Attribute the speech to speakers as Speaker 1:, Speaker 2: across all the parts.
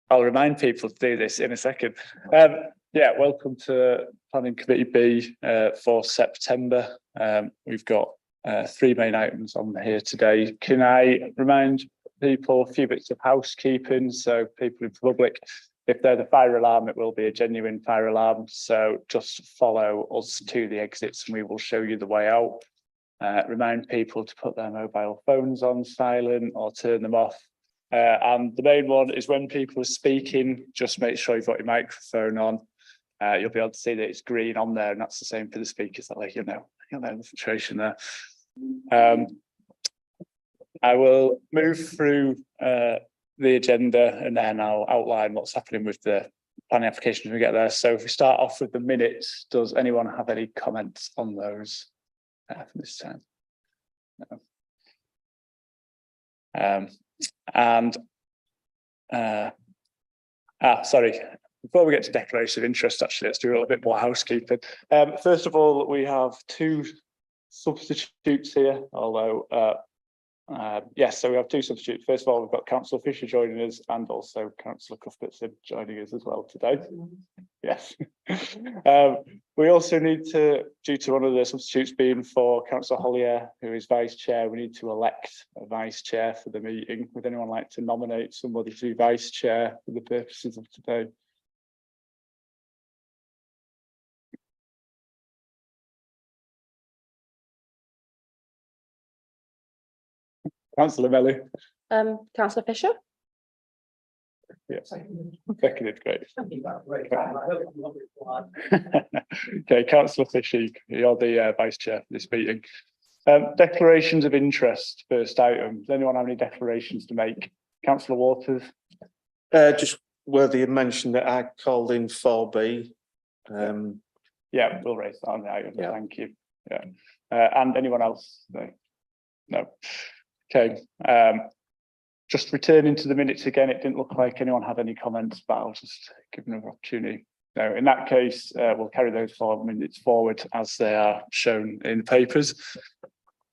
Speaker 1: I'll remind people to do this in a second. Yeah, welcome to Planning Committee B for September. We've got 3 main items on here today. Can I remind people a few bits of housekeeping? So people in public, if they're the fire alarm, it will be a genuine fire alarm. So just follow us to the exits and we will show you the way out. Remind people to put their mobile phones on silent or turn them off. And the main one is when people are speaking, just make sure you've got your microphone on. You'll be able to see that it's green on there, and that's the same for the speakers. That let you know the situation there. I will move through the agenda and then I'll outline what's happening with the planning application when we get there. So if we start off with the minutes, does anyone have any comments on those from this time? No. Sorry, before we get to declaration of interest, actually, let's do a little bit more housekeeping. First of all, we have 2 substitutes here, although yes, so we have 2 substitutes. First of all, we've got Councillor Fisher joining us and also Councillor Cuthbertson joining us as well today. Yes. We also need to, due to one of the substitutes being for Councillor Holyrood, who is Vice Chair, we need to elect a Vice Chair for the meeting. Would anyone like to nominate somebody to be Vice Chair for the purposes of today? Councillor Melly.
Speaker 2: Councillor Fisher.
Speaker 1: Yes, seconded, great. Okay, Councillor Fisher, you're the Vice Chair for this meeting. Declarations of interest, first item. Does anyone have any declarations to make? Councillor Waters.
Speaker 3: Just worthy of mention that I called in 4B.
Speaker 1: Yeah, we'll raise that on the item.
Speaker 3: Yeah.
Speaker 1: Thank you. Yeah. And anyone else? No. Okay. Just returning to the minutes again, it didn't look like anyone had any comments, but I'll just give them an opportunity. No, in that case, we'll carry those 4 minutes forward as they are shown in the papers.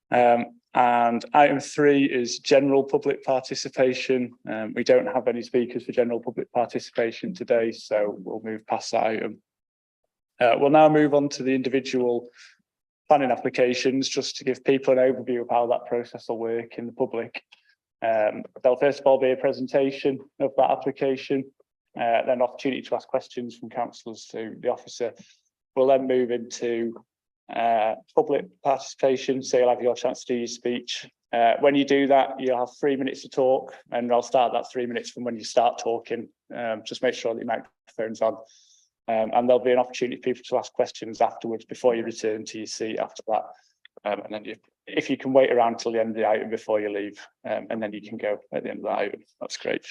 Speaker 1: And item 3 is general public participation. We don't have any speakers for general public participation today, so we'll move past that item. We'll now move on to the individual planning applications, just to give people an overview of how that process will work in the public. There'll first of all be a presentation of that application, then an opportunity to ask questions from councillors to the officer. We'll then move into public participation, so you'll have your chance to do your speech. When you do that, you'll have 3 minutes to talk, and I'll start that 3 minutes from when you start talking. Just make sure that your microphone's on. And there'll be an opportunity for people to ask questions afterwards before you return to your seat after that. And then if you can wait around till the end of the item before you leave, and then you can go at the end of the item. That's great.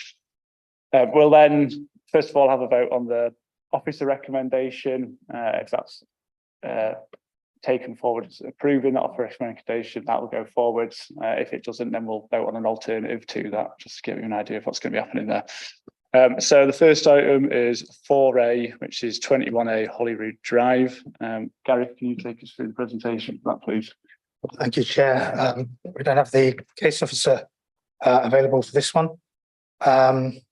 Speaker 1: We'll then, first of all, have a vote on the officer recommendation. If that's taken forward as approving that offer recommendation, that will go forwards. If it doesn't, then we'll vote on an alternative to that, just to give you an idea of what's going to be happening there. So the first item is 4A, which is 21A Holyrood Drive. Gareth, can you take us through the presentation for that, please?
Speaker 4: Thank you, Chair. We don't have the case officer available for this one. Item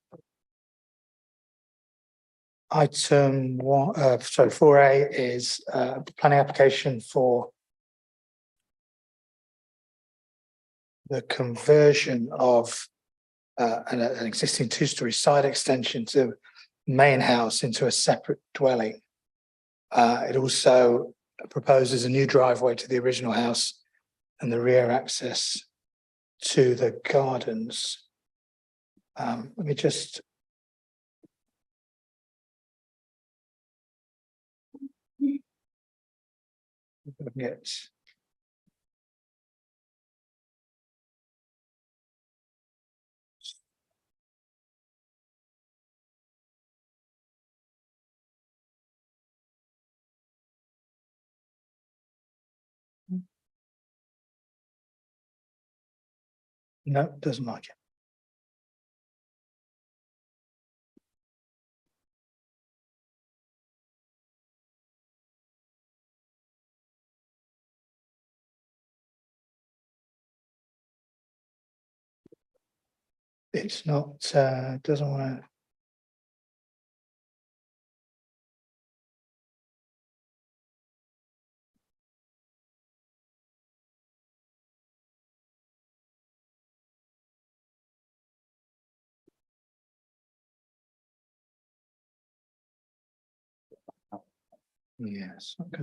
Speaker 4: 4A is planning application for the conversion of an existing 2-storey side extension to main house into a separate dwelling. It also proposes a new driveway to the original house and the rear access to the gardens. Let me just get no, doesn't like it. It's not, doesn't want to Yes, okay.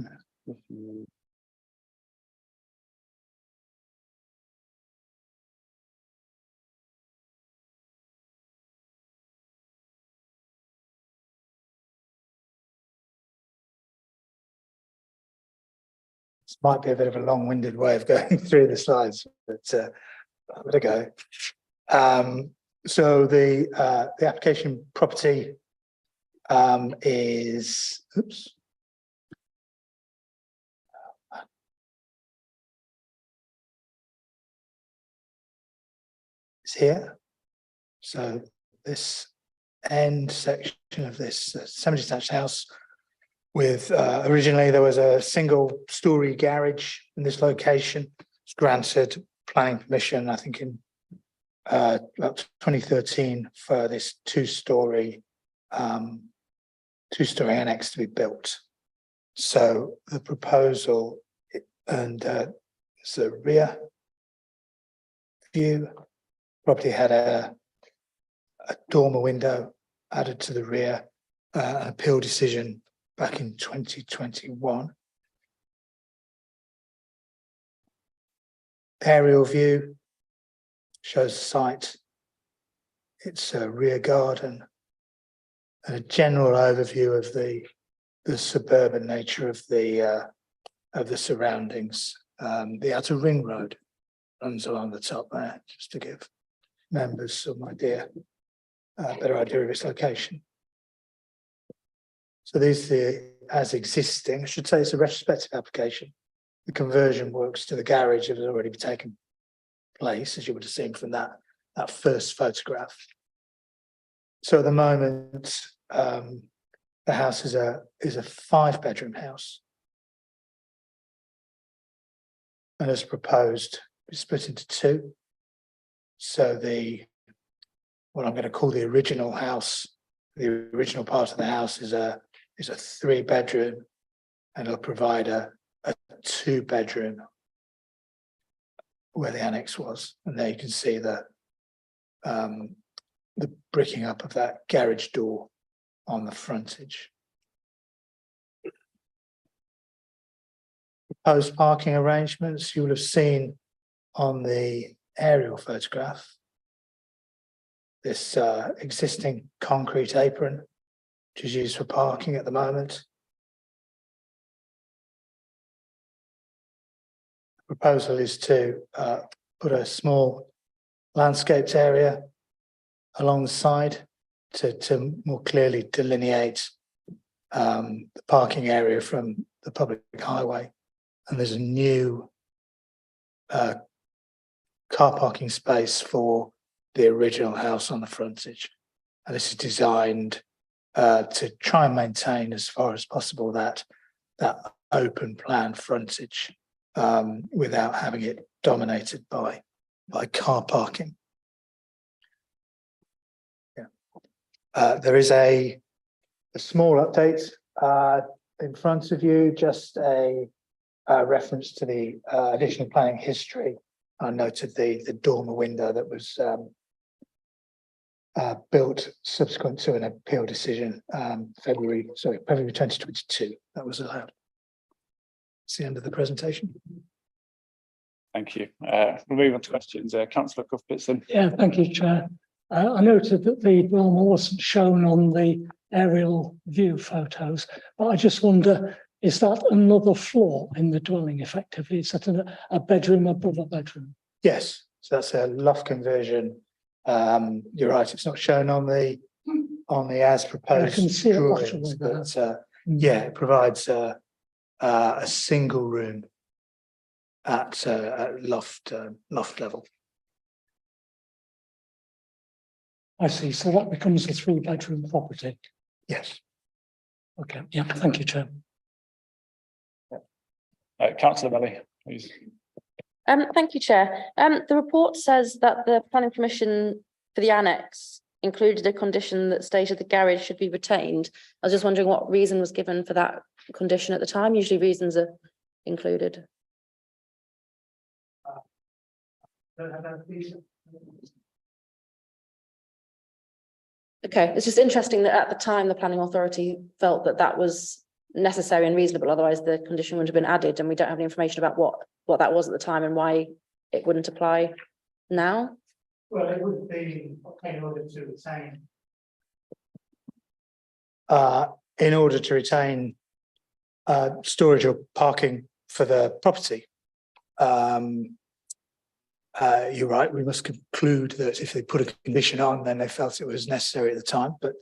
Speaker 4: This might be a bit of a long-winded way of going through the slides, but I'm gonna go. So the application property is, oops. It's here. So this end section of this semi-detached house with originally there was a single story garage in this location. It's granted planning permission, I think in about 2013 for this two-story annex to be built. So the proposal and it's a rear view. Property had a dormer window added to the rear, an appeal decision back in 2021. Aerial view shows the site, its rear garden, and a general overview of the suburban nature of the surroundings. The outer ring road runs along the top there, just to give members some idea, better idea of its location. So these are as existing. I should say it's a retrospective application. The conversion works to the garage has already taken place, as you would have seen from that first photograph. So at the moment, the house is a 5-bedroom house, and as proposed, it's split into 2. So what I'm going to call the original house, the original part of the house is a 3-bedroom, and it'll provide a 2-bedroom where the annex was, and there you can see the bricking up of that garage door on the frontage. Proposed parking arrangements you will have seen on the aerial photograph. This existing concrete apron, which is used for parking at the moment. The proposal is to put a small landscaped area along the side to more clearly delineate the parking area from the public highway. And there's a new car parking space for the original house on the frontage. And this is designed to try and maintain as far as possible that open plan frontage without having it dominated by car parking. There is a small update in front of you, just a reference to the additional planning history. I noted the dormer window that was built subsequent to an appeal decision, February 2022, that was allowed. It's the end of the presentation.
Speaker 1: Thank you. We'll move on to questions. Councillor Cuthbertson.
Speaker 5: Yeah, thank you, Chair. I noted that the dormer wasn't shown on the aerial view photos, but I just wonder, is that another floor in the dwelling effectively? Is that a bedroom above a bedroom?
Speaker 4: Yes, so that's a loft conversion. You're right, it's not shown on the as proposed.
Speaker 5: I can see it
Speaker 4: drawings, but yeah, it provides a single room at loft level.
Speaker 5: I see. So that becomes a 3-bedroom property.
Speaker 4: Yes.
Speaker 5: Okay. Yeah. Thank you, Chair.
Speaker 1: Councillor Belly, please.
Speaker 2: Thank you, Chair. The report says that the planning permission for the annex included a condition that stated the garage should be retained. I was just wondering what reason was given for that condition at the time. Usually reasons are included. Okay, it's just interesting that at the time the planning authority felt that that was necessary and reasonable, otherwise the condition wouldn't have been added, and we don't have any information about what that was at the time and why it wouldn't apply now.
Speaker 4: Well, it would be in order to retain. In order to retain storage or parking for the property. You're right, we must conclude that if they put a condition on, then they felt it was necessary at the time, but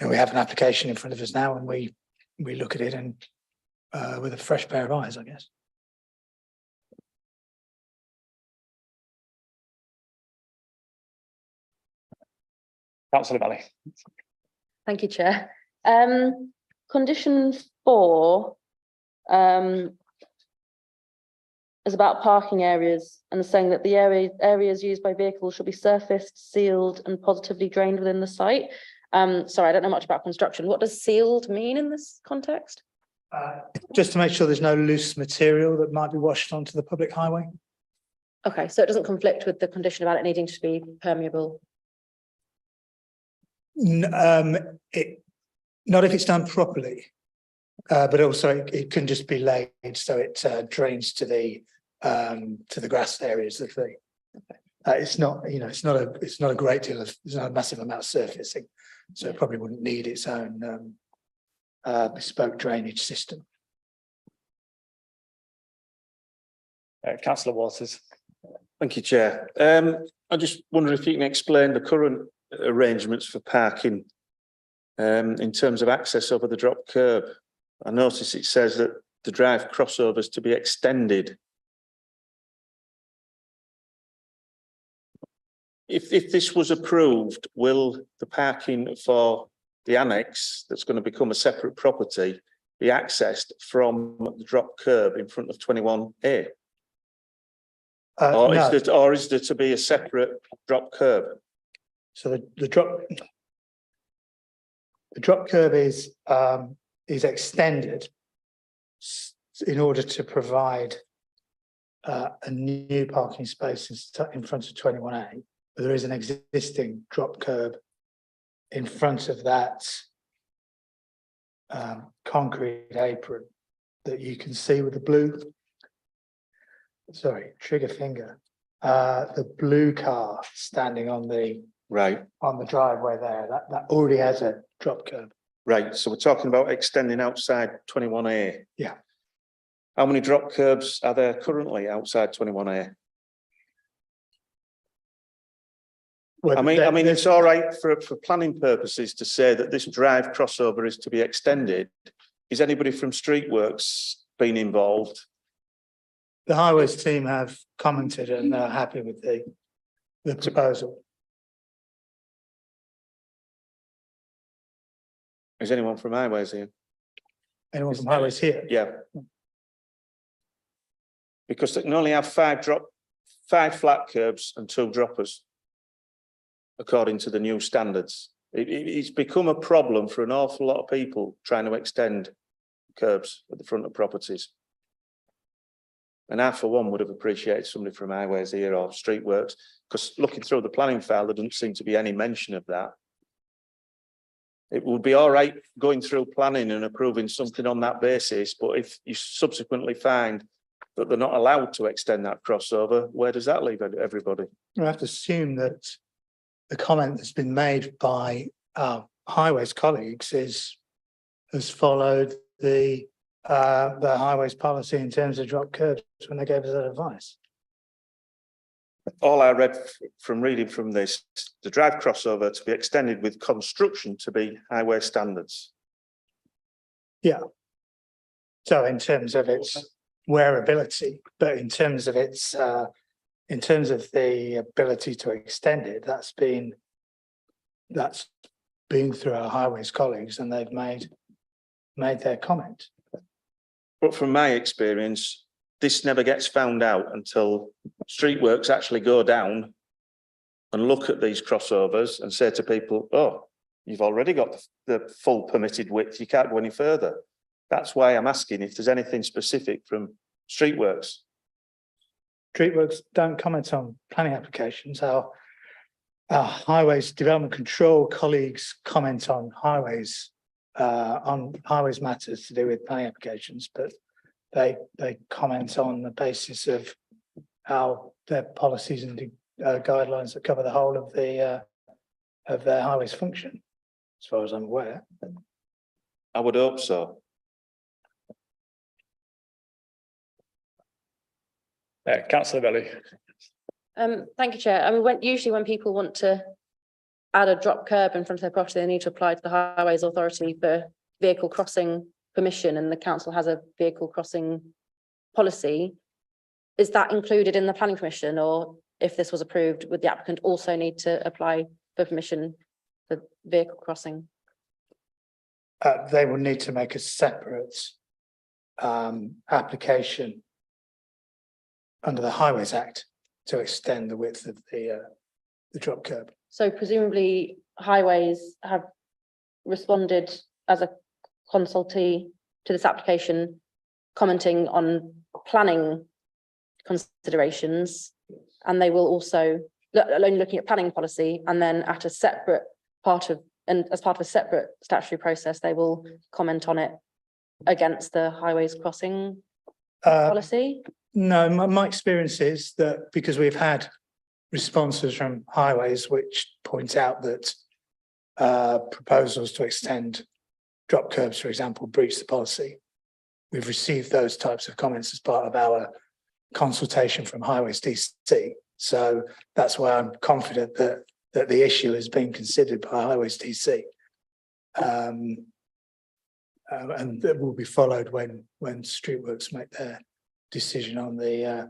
Speaker 4: we have an application in front of us now, and we look at it and with a fresh pair of eyes, I guess.
Speaker 1: Councillor Valley.
Speaker 2: Thank you, Chair. Condition 4 is about parking areas and saying that the areas used by vehicles should be surfaced, sealed and positively drained within the site. Sorry, I don't know much about construction. What does sealed mean in this context?
Speaker 4: Just to make sure there's no loose material that might be washed onto the public highway.
Speaker 2: Okay, so it doesn't conflict with the condition about it needing to be permeable.
Speaker 4: Not if it's done properly, but also it can just be laid so it drains to the grass areas of the. It's not, it's not a great deal of, there's not a massive amount of surfacing, so it probably wouldn't need its own bespoke drainage system.
Speaker 1: Councillor Waters.
Speaker 3: Thank you, Chair. I just wonder if you can explain the current arrangements for parking in terms of access over the drop curb. I notice it says that the drive crossovers to be extended. If this was approved, will the parking for the annex that's going to become a separate property be accessed from the drop curb in front of 21A? Or,
Speaker 4: No.
Speaker 3: is there to be a separate drop curb?
Speaker 4: So the drop curb is extended in order to provide a new parking space in front of 21A. But there is an existing drop curb in front of that concrete apron that you can see with the blue. Sorry, trigger finger. The blue car standing on the driveway there, that already has a drop curb.
Speaker 3: Right, so we're talking about extending outside 21A.
Speaker 4: Yeah.
Speaker 3: How many drop curbs are there currently outside 21A?
Speaker 4: Well,
Speaker 3: I mean, it's all right for planning purposes to say that this drive crossover is to be extended. Is anybody from Streetworks been involved?
Speaker 4: The highways team have commented and are happy with the proposal.
Speaker 3: Is anyone from highways here?
Speaker 4: Anyone from highways here?
Speaker 3: Yeah. Because they can only have 5 flat curbs and 2 droppers, according to the new standards. It's become a problem for an awful lot of people trying to extend curbs at the front of properties. And I, for one, would have appreciated somebody from highways here or Streetworks, because looking through the planning file, there doesn't seem to be any mention of that. It would be all right going through planning and approving something on that basis, but if you subsequently find that they're not allowed to extend that crossover, where does that leave everybody?
Speaker 4: I have to assume that the comment that's been made by our highways colleagues has followed the highways policy in terms of drop curbs when they gave us that advice.
Speaker 3: All I read from reading from this, the drive crossover to be extended with construction to be highway standards.
Speaker 4: Yeah. So in terms of its wearability, but in terms of its in terms of the ability to extend it, that's been through our highways colleagues, and they've made their comment.
Speaker 3: But from my experience, this never gets found out until Streetworks actually go down and look at these crossovers and say to people, oh, you've already got the full permitted width, you can't go any further. That's why I'm asking if there's anything specific from Streetworks.
Speaker 4: Streetworks don't comment on planning applications. Our highways development control colleagues comment on highways on highways matters to do with planning applications, but they comment on the basis of how their policies and guidelines that cover the whole of their highways function, as far as I'm aware.
Speaker 3: I would hope so.
Speaker 1: Councillor Belly.
Speaker 2: Thank you, Chair. I mean, usually when people want to add a drop curb in front of their property, they need to apply to the Highways Authority for vehicle crossing permission, and the council has a vehicle crossing policy. Is that included in the planning permission, or if this was approved, would the applicant also need to apply for permission for vehicle crossing?
Speaker 4: They will need to make a separate application under the Highways Act to extend the width of the drop curb.
Speaker 2: So presumably highways have responded as a consultee to this application, commenting on planning considerations, and they will also only looking at planning policy, and then at a separate part of, and as part of a separate statutory process, they will comment on it against the highways crossing policy.
Speaker 4: No, my experience is that because we've had responses from highways which point out that proposals to extend drop curbs, for example, breach the policy. We've received those types of comments as part of our consultation from Highways DC. So that's why I'm confident that the issue has been considered by Highways DC. And that will be followed when Streetworks make their decision on the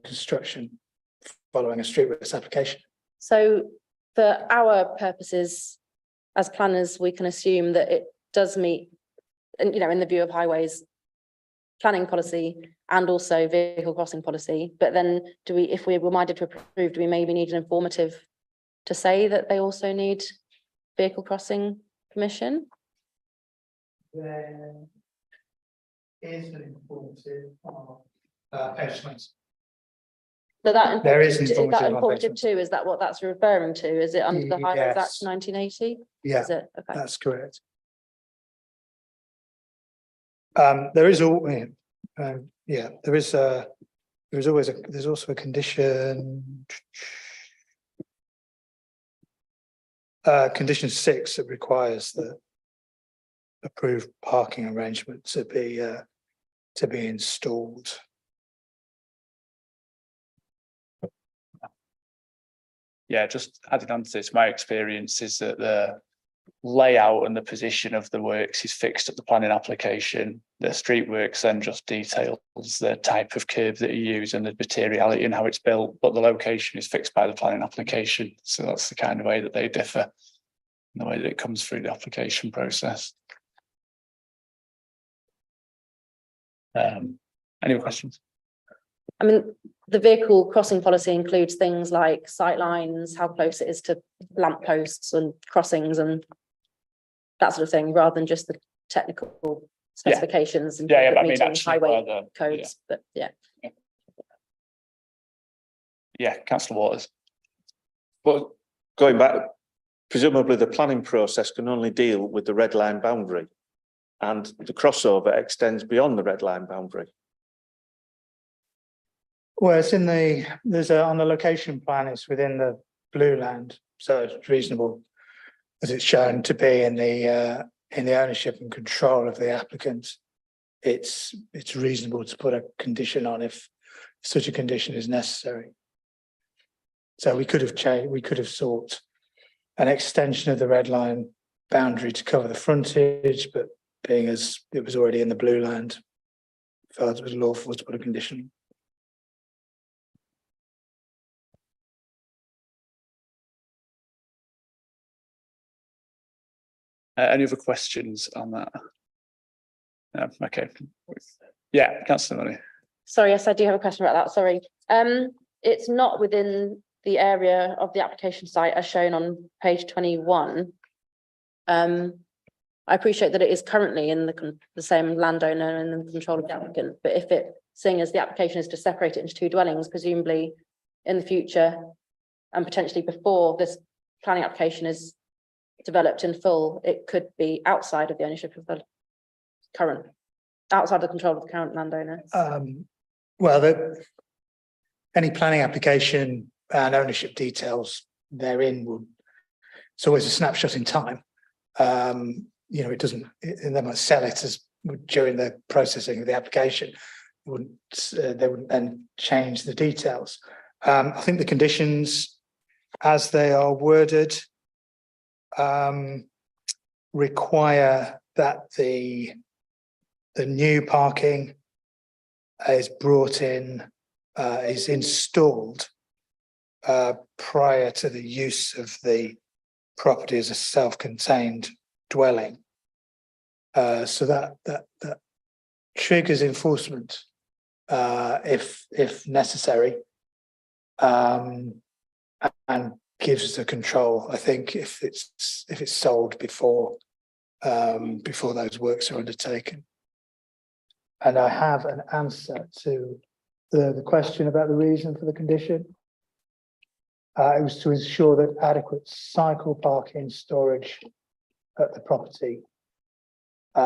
Speaker 4: construction following a Streetworks application.
Speaker 2: So for our purposes as planners, we can assume that it does meet, and in the view of highways planning policy and also vehicle crossing policy. But then do we, if we're reminded to approve, do we maybe need an informative to say that they also need vehicle crossing permission?
Speaker 4: There is an informative on page 20.
Speaker 2: So that
Speaker 4: There is
Speaker 2: informative, is
Speaker 4: informative
Speaker 2: that
Speaker 4: on
Speaker 2: informative
Speaker 4: page
Speaker 2: too? Is that what that's referring to? Is it under the Highways Act
Speaker 4: Yes.
Speaker 2: 1980?
Speaker 4: Yeah,
Speaker 2: Is it? Okay.
Speaker 4: that's correct. There is all, yeah, there's also a condition. Condition 6 that requires the approved parking arrangement to be installed.
Speaker 1: Yeah, just adding on to this, my experience is that the layout and the position of the works is fixed at the planning application. The Streetworks then just details the type of curb that you use and the materiality and how it's built, but the location is fixed by the planning application. So that's the kind of way that they differ in the way that it comes through the application process. Any other questions?
Speaker 2: I mean, the vehicle crossing policy includes things like sight lines, how close it is to lampposts and crossings and that sort of thing, rather than just the technical specifications and
Speaker 1: But I mean,
Speaker 2: meeting
Speaker 1: actually,
Speaker 2: highway codes. But
Speaker 1: Councillor Waters.
Speaker 3: But going back, presumably the planning process can only deal with the red line boundary, and the crossover extends beyond the red line boundary.
Speaker 4: Well, it's on the location plan, it's within the blue land, so it's reasonable as it's shown to be in the ownership and control of the applicant. It's reasonable to put a condition on if such a condition is necessary. So we could have sought an extension of the red line boundary to cover the frontage, but being as it was already in the blue land, felt it was lawful to put a condition.
Speaker 1: Any other questions on that? No, okay. Yeah, Councillor Money.
Speaker 2: sorry, yes, I do have a question about that. Sorry. It's not within the area of the application site as shown on page 21. I appreciate that it is currently in the same landowner and the control of the applicant, but if it, seeing as the application is to separate it into two dwellings, presumably in the future and potentially before this planning application is developed in full, it could be outside of the ownership of the outside the control of the current landowner.
Speaker 4: Well, any planning application and ownership details therein it's always a snapshot in time. It doesn't, they might sell it as during the processing of the application. They wouldn't then change the details. I think the conditions as they are worded require that the new parking is brought in, is installed prior to the use of the property as a self-contained dwelling. So that triggers enforcement if necessary, and gives the control, I think, if it's sold before those works are undertaken. And I have an answer to the question about the reason for the condition. It was to ensure that adequate cycle parking storage at the property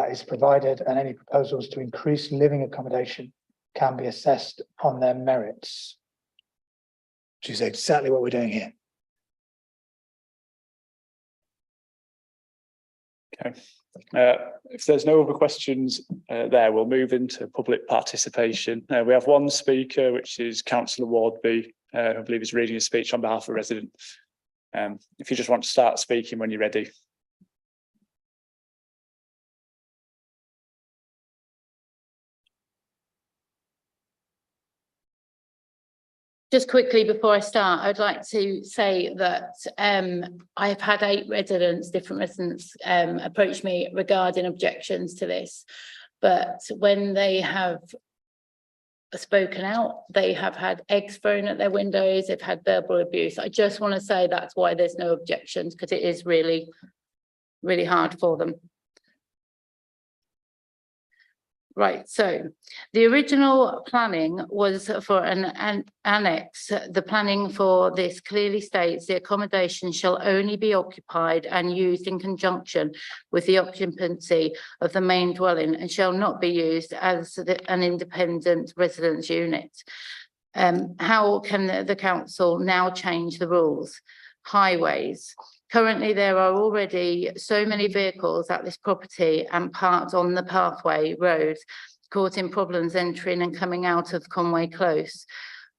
Speaker 4: is provided, and any proposals to increase living accommodation can be assessed on their merits, which is exactly what we're doing here.
Speaker 1: Okay. If there's no other questions there, we'll move into public participation. We have one speaker, which is Councillor Wardby, who I believe is reading a speech on behalf of a resident. If you just want to start speaking when you're ready.
Speaker 6: Just quickly before I start, I'd like to say that I've had 8 different residents approach me regarding objections to this. But when they have spoken out, they have had eggs thrown at their windows, they've had verbal abuse. I just want to say that's why there's no objections, because it is really, really hard for them. Right, so the original planning was for an annex. The planning for this clearly states the accommodation shall only be occupied and used in conjunction with the occupancy of the main dwelling and shall not be used as an independent residence unit. How can the council now change the rules? Highways. Currently, there are already so many vehicles at this property and parked on the pathway roads, causing problems entering and coming out of Conway Close.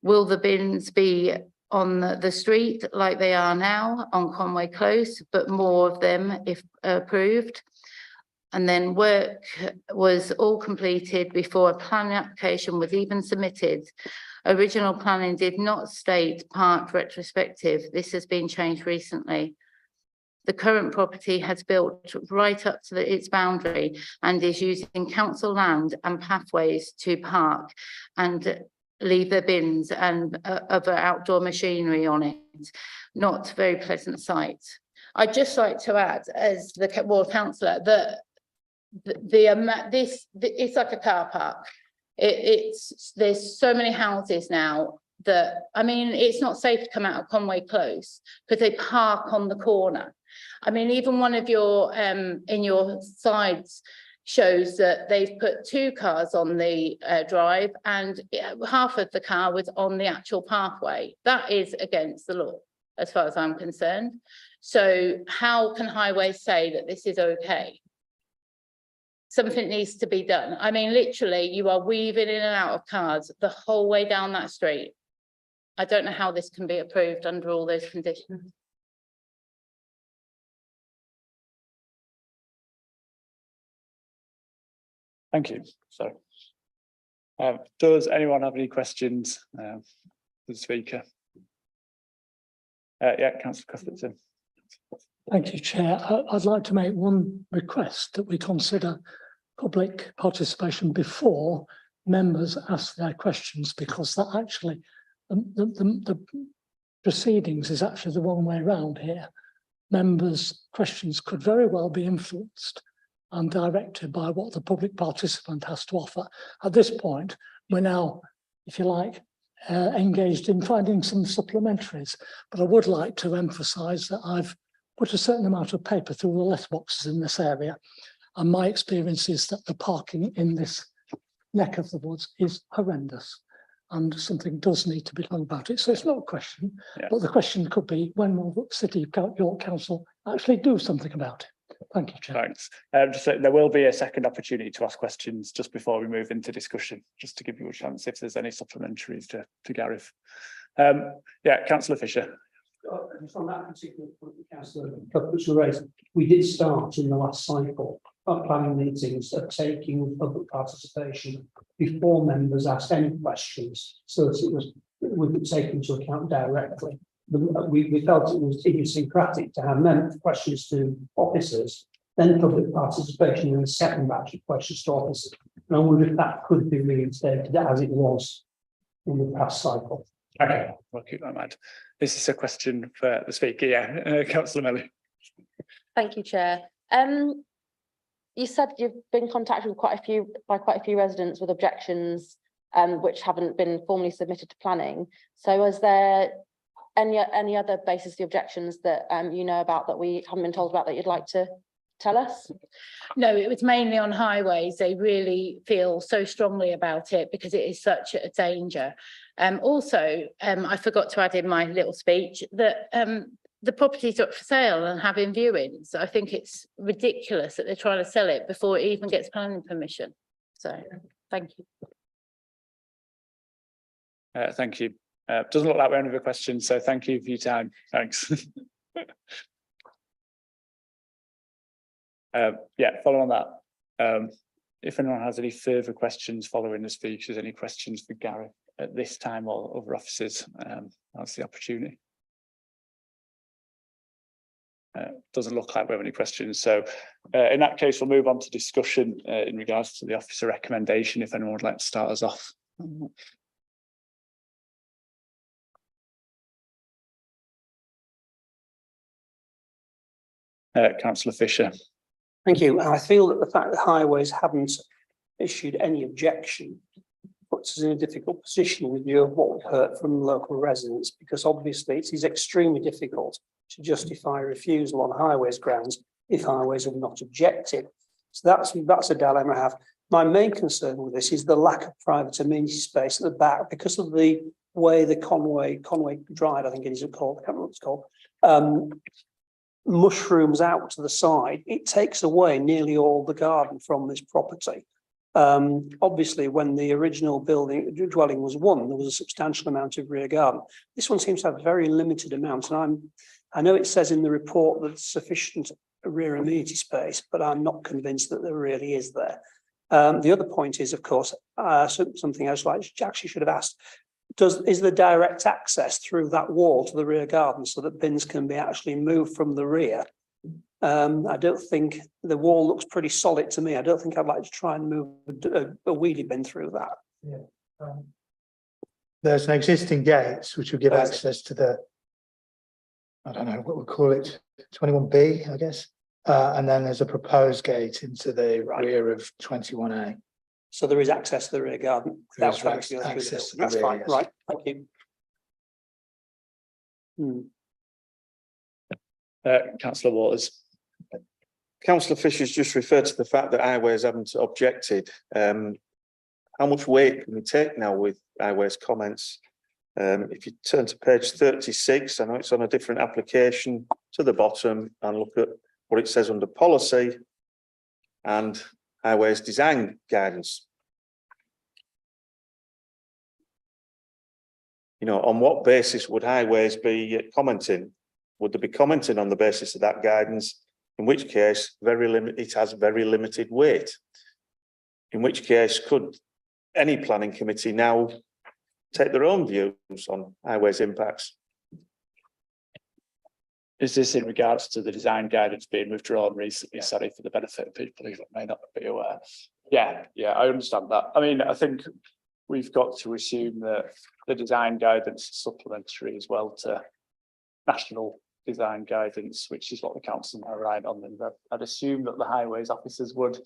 Speaker 6: Will the bins be on the street like they are now on Conway Close, but more of them if approved? And then work was all completed before a planning application was even submitted. Original planning did not state park retrospective. This has been changed recently. The current property has built right up to its boundary and is using council land and pathways to park and leave their bins and other outdoor machinery on it. Not a very pleasant sight. I'd just like to add, as the ward councillor, that it's like a car park. There's so many houses now that, I mean, it's not safe to come out of Conway Close because they park on the corner. I mean, even one of your in your slides shows that they've put 2 cars on the drive and half of the car was on the actual pathway. That is against the law, as far as I'm concerned. So how can highways say that this is okay? Something needs to be done. I mean, literally, you are weaving in and out of cars the whole way down that street. I don't know how this can be approved under all those conditions.
Speaker 1: Thank you. So, does anyone have any questions for the speaker? Yeah, Councillor Cuthbertson.
Speaker 5: Thank you, Chair. I'd like to make one request that we consider public participation before members ask their questions, because that actually, the proceedings is actually the wrong way around here. Members' questions could very well be influenced and directed by what the public participant has to offer. At this point, we're now, if you like, engaged in finding some supplementaries, but I would like to emphasise that I've put a certain amount of paper through the letterboxes in this area. And my experience is that the parking in this neck of the woods is horrendous. And something does need to be done about it. So it's not a question,
Speaker 1: Yeah.
Speaker 5: but the question could be, when will the City of York Council actually do something about it? Thank you, Chair.
Speaker 1: Thanks. Just there will be a second opportunity to ask questions just before we move into discussion, just to give you a chance if there's any supplementaries to Gareth. Yeah, Councillor Fisher.
Speaker 7: Just on that particular point, Councillor raised, we did start in the last cycle of planning meetings of taking public participation before members asked any questions, so that we could take into account directly. We felt it was idiosyncratic to have questions to officers, then public participation, and a second batch of questions to officers. And I wonder if that could be reinstated as it was in the past cycle.
Speaker 1: Okay, we'll keep that in mind. This is a question for the speaker. Yeah, Councillor Melly.
Speaker 2: Thank you, Chair. You said you've been contacted by quite a few residents with objections, which haven't been formally submitted to planning. So is there any other basis of the objections that you know about that we haven't been told about that you'd like to tell us?
Speaker 6: No, it was mainly on highways. They really feel so strongly about it because it is such a danger. Also, I forgot to add in my little speech that the property's up for sale and having viewings. I think it's ridiculous that they're trying to sell it before it even gets planning permission. So, thank you.
Speaker 1: Thank you. Doesn't look like we have any other questions, so thank you for your time. Thanks. Yeah, following on that, if anyone has any further questions following the speeches, any questions for Gareth at this time or other officers, that's the opportunity. Doesn't look like we have any questions, so in that case we'll move on to discussion in regards to the officer recommendation, if anyone would like to start us off. Councillor Fisher.
Speaker 7: Thank you. I feel that the fact that highways haven't issued any objection puts us in a difficult position with view of what we've heard from local residents, because obviously it is extremely difficult to justify refusal on highways grounds if highways have not objected. So that's a dilemma I have. My main concern with this is the lack of private amenity space at the back because of the way the Conway Drive, I think it is called, I can't remember what it's called, mushrooms out to the side. It takes away nearly all the garden from this property. Obviously, when the original dwelling was one, there was a substantial amount of rear garden. This one seems to have a very limited amount, and I know it says in the report that it's sufficient rear amenity space, but I'm not convinced that there really is there. The other point is, of course, something else like actually should have asked. Is there direct access through that wall to the rear garden so that bins can be actually moved from the rear? I don't think the wall looks pretty solid to me. I don't think I'd like to try and move a wheelie bin through that.
Speaker 4: Yeah. There's an existing gate which will give access to the, I don't know what we'll call it, 21B, I guess. And then there's a proposed gate into the rear of 21A.
Speaker 7: So there is access to the rear garden. That's fine.
Speaker 4: Yes.
Speaker 7: Right. Thank you.
Speaker 1: Councillor Waters.
Speaker 3: Councillor Fisher's just referred to the fact that highways haven't objected. How much weight can we take now with highways comments? If you turn to page 36, I know it's on a different application, to the bottom and look at what it says under policy and highways design guidance. You know, on what basis would highways be commenting? Would they be commenting on the basis of that guidance? In which case, it has very limited weight. In which case, could any planning committee now take their own views on highways impacts?
Speaker 1: Is this in regards to the design guidance being withdrawn recently? Sorry, for the benefit of people who may not be aware. Yeah, I understand that. I mean, I think we've got to assume that the design guidance is supplementary as well to national design guidance, which is what the council are right on. And I'd assume that the highways officers would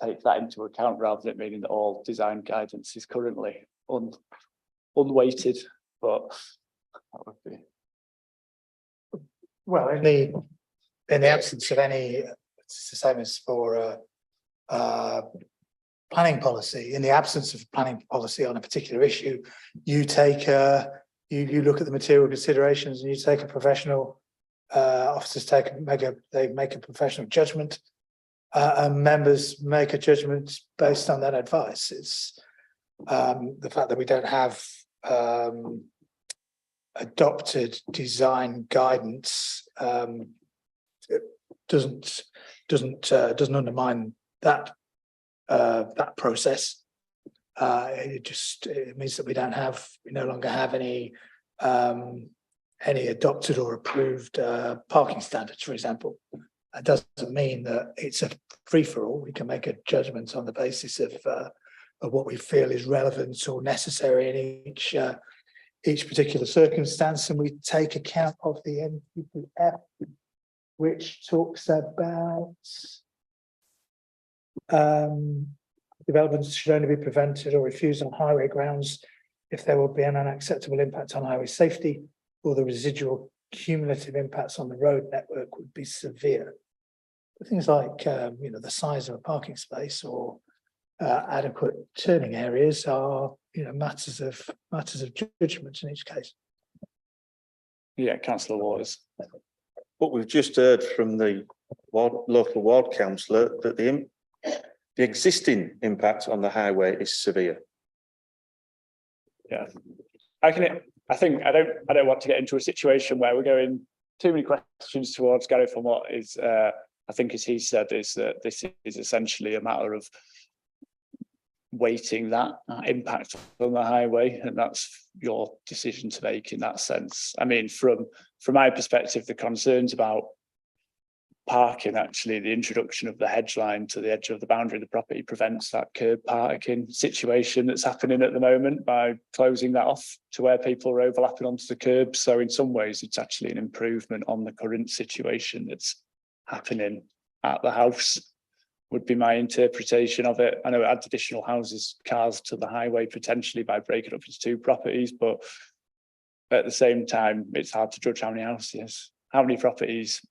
Speaker 1: take that into account rather than meaning that all design guidance is currently unweighted, but that would be.
Speaker 4: Well, in the in the absence of any, it's the same as for planning policy. In the absence of planning policy on a particular issue, you take you look at the material considerations and you take a professional officers make a professional judgment, and members make a judgment based on that advice. It's the fact that we don't have adopted design guidance doesn't undermine that process. It means that we no longer have any adopted or approved parking standards, for example. That doesn't mean that it's a free-for-all. We can make a judgment on the basis of what we feel is relevant or necessary in each particular circumstance, and we take account of the NPPF, which talks about developments should only be prevented or refused on highway grounds if there will be an unacceptable impact on highway safety, or the residual cumulative impacts on the road network would be severe. Things like the size of a parking space or adequate turning areas are matters of judgment in each case.
Speaker 1: Yeah, Councillor Waters.
Speaker 3: What we've just heard from the local ward councillor that the existing impact on the highway is severe.
Speaker 1: Yeah, I don't want to get into a situation where we're going too many questions towards Gareth on what is I think, as he said, is that this is essentially a matter of weighting that impact on the highway, and that's your decision to make in that sense. I mean, from my perspective, the concerns about parking, actually the introduction of the hedge line to the edge of the boundary of the property prevents that curb parking situation that's happening at the moment by closing that off to where people are overlapping onto the curb. So in some ways it's actually an improvement on the current situation that's happening at the house, would be my interpretation of it. I know it adds additional cars to the highway potentially by breaking up into two properties, but at the same time it's hard to judge how many houses, how many properties,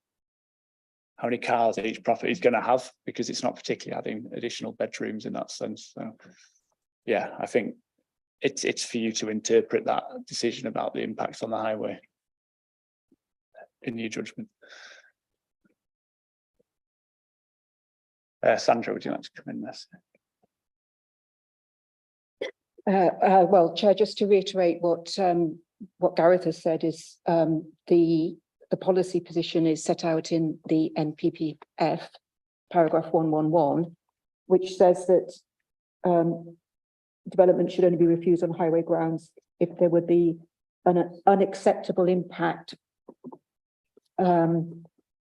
Speaker 1: how many cars each property is going to have, because it's not particularly adding additional bedrooms in that sense. So yeah, I think it's for you to interpret that decision about the impacts on the highway in your judgment. Sandra, would you like to come in this?
Speaker 8: Well, Chair, just to reiterate what Gareth has said is the policy position is set out in the NPPF, paragraph 111, which says that development should only be refused on highway grounds if there would be an unacceptable impact on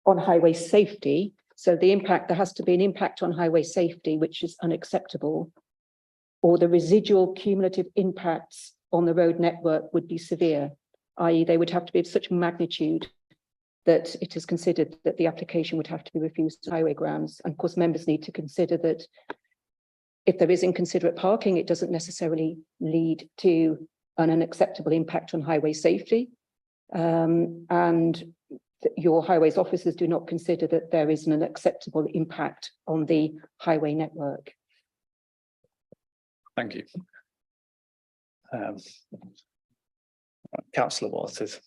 Speaker 8: highway safety. So there has to be an impact on highway safety, which is unacceptable, or the residual cumulative impacts on the road network would be severe, i.e. they would have to be of such magnitude that it is considered that the application would have to be refused on highway grounds. And of course, members need to consider that if there is inconsiderate parking, it doesn't necessarily lead to an unacceptable impact on highway safety. And your highways officers do not consider that there is an unacceptable impact on the highway network.
Speaker 1: Thank you. Councillor Waters.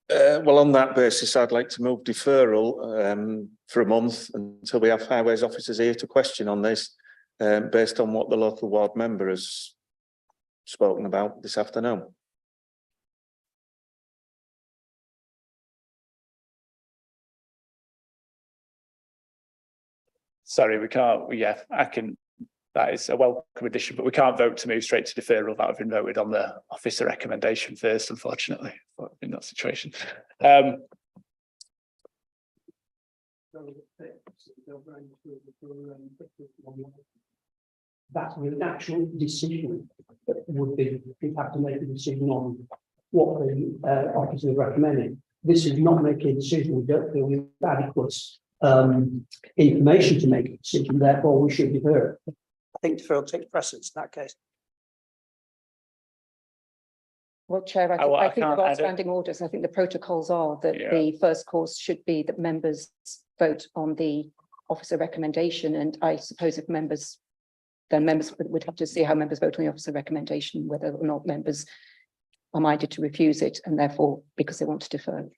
Speaker 3: Well, on that basis, I'd like to move deferral for a month until we have highways officers here to question on this, based on what the local ward member has spoken about this afternoon.
Speaker 1: Sorry, we can't. Yeah, that is a welcome addition, but we can't vote to move straight to deferral. That would have been voted on the officer recommendation first, unfortunately, in that situation.
Speaker 7: That an actual decision that would be, you'd have to make a decision on what the officer is recommending. This is not making a decision. We don't feel we have adequate information to make a decision, therefore we should defer it. I think deferral takes precedence in that case.
Speaker 8: Well, Chair,
Speaker 1: Oh,
Speaker 8: I
Speaker 1: I
Speaker 8: think
Speaker 1: can't-
Speaker 8: there
Speaker 1: I
Speaker 8: are
Speaker 1: don't-
Speaker 8: standing orders. I think the protocols are that
Speaker 1: Yeah.
Speaker 8: the first course should be that members vote on the officer recommendation. And I suppose if members, then members would have to see how members vote on the officer recommendation, whether or not members are minded to refuse it and therefore because they want to defer.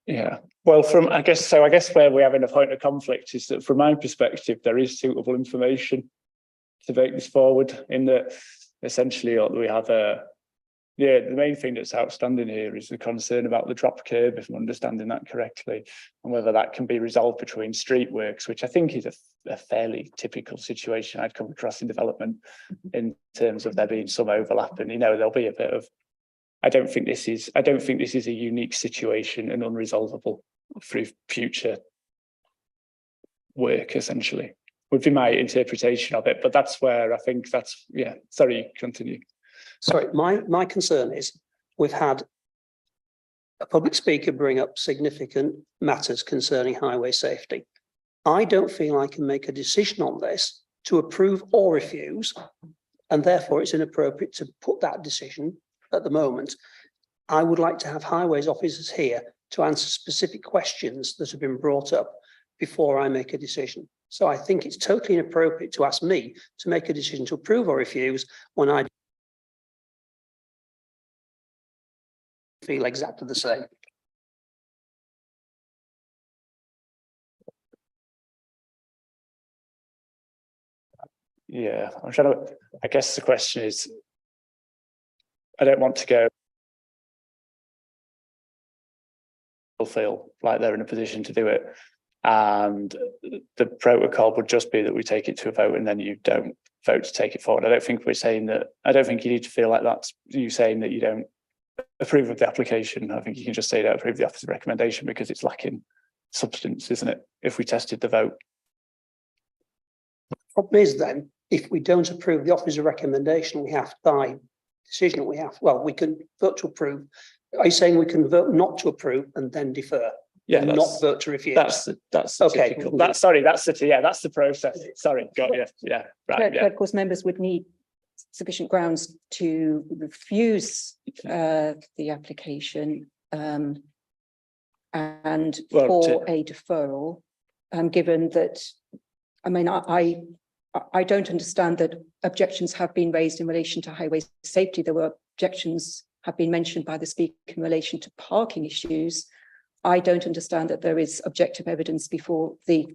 Speaker 1: Yeah, well, I guess where we're having a point of conflict is that from my perspective, there is suitable information to take this forward in that essentially we have the main thing that's outstanding here is the concern about the drop curb, if I'm understanding that correctly, and whether that can be resolved between street works, which I think is a fairly typical situation I'd come across in development in terms of there being some overlap, and there'll be a bit of. I don't think this is a unique situation and unresolvable through future work, essentially, would be my interpretation of it. But that's where I think sorry, continue.
Speaker 7: Sorry, my concern is we've had a public speaker bring up significant matters concerning highway safety. I don't feel I can make a decision on this to approve or refuse, and therefore it's inappropriate to put that decision at the moment. I would like to have highways officers here to answer specific questions that have been brought up before I make a decision. So I think it's totally inappropriate to ask me to make a decision to approve or refuse when I feel exactly the same.
Speaker 1: Yeah, I guess the question is, I don't want to go feel like they're in a position to do it, and the protocol would just be that we take it to a vote and then you don't vote to take it forward. I don't think you need to feel like that's you saying that you don't approve of the application. I think you can just say you don't approve the officer's recommendation because it's lacking substance, isn't it, if we tested the vote?
Speaker 7: Problem is then, if we don't approve the officer's recommendation, we have by decision we can vote to approve. Are you saying we can vote not to approve and then defer?
Speaker 1: Yeah,
Speaker 7: and not vote to refuse?
Speaker 1: That's
Speaker 7: Okay.
Speaker 1: typical. That's the process. Sorry, got you. Yeah, right.
Speaker 8: But of course, members would need sufficient grounds to refuse the application and for a deferral, given that, I mean, I don't understand that objections have been raised in relation to highway safety. There were objections have been mentioned by the speaker in relation to parking issues. I don't understand that there is objective evidence before the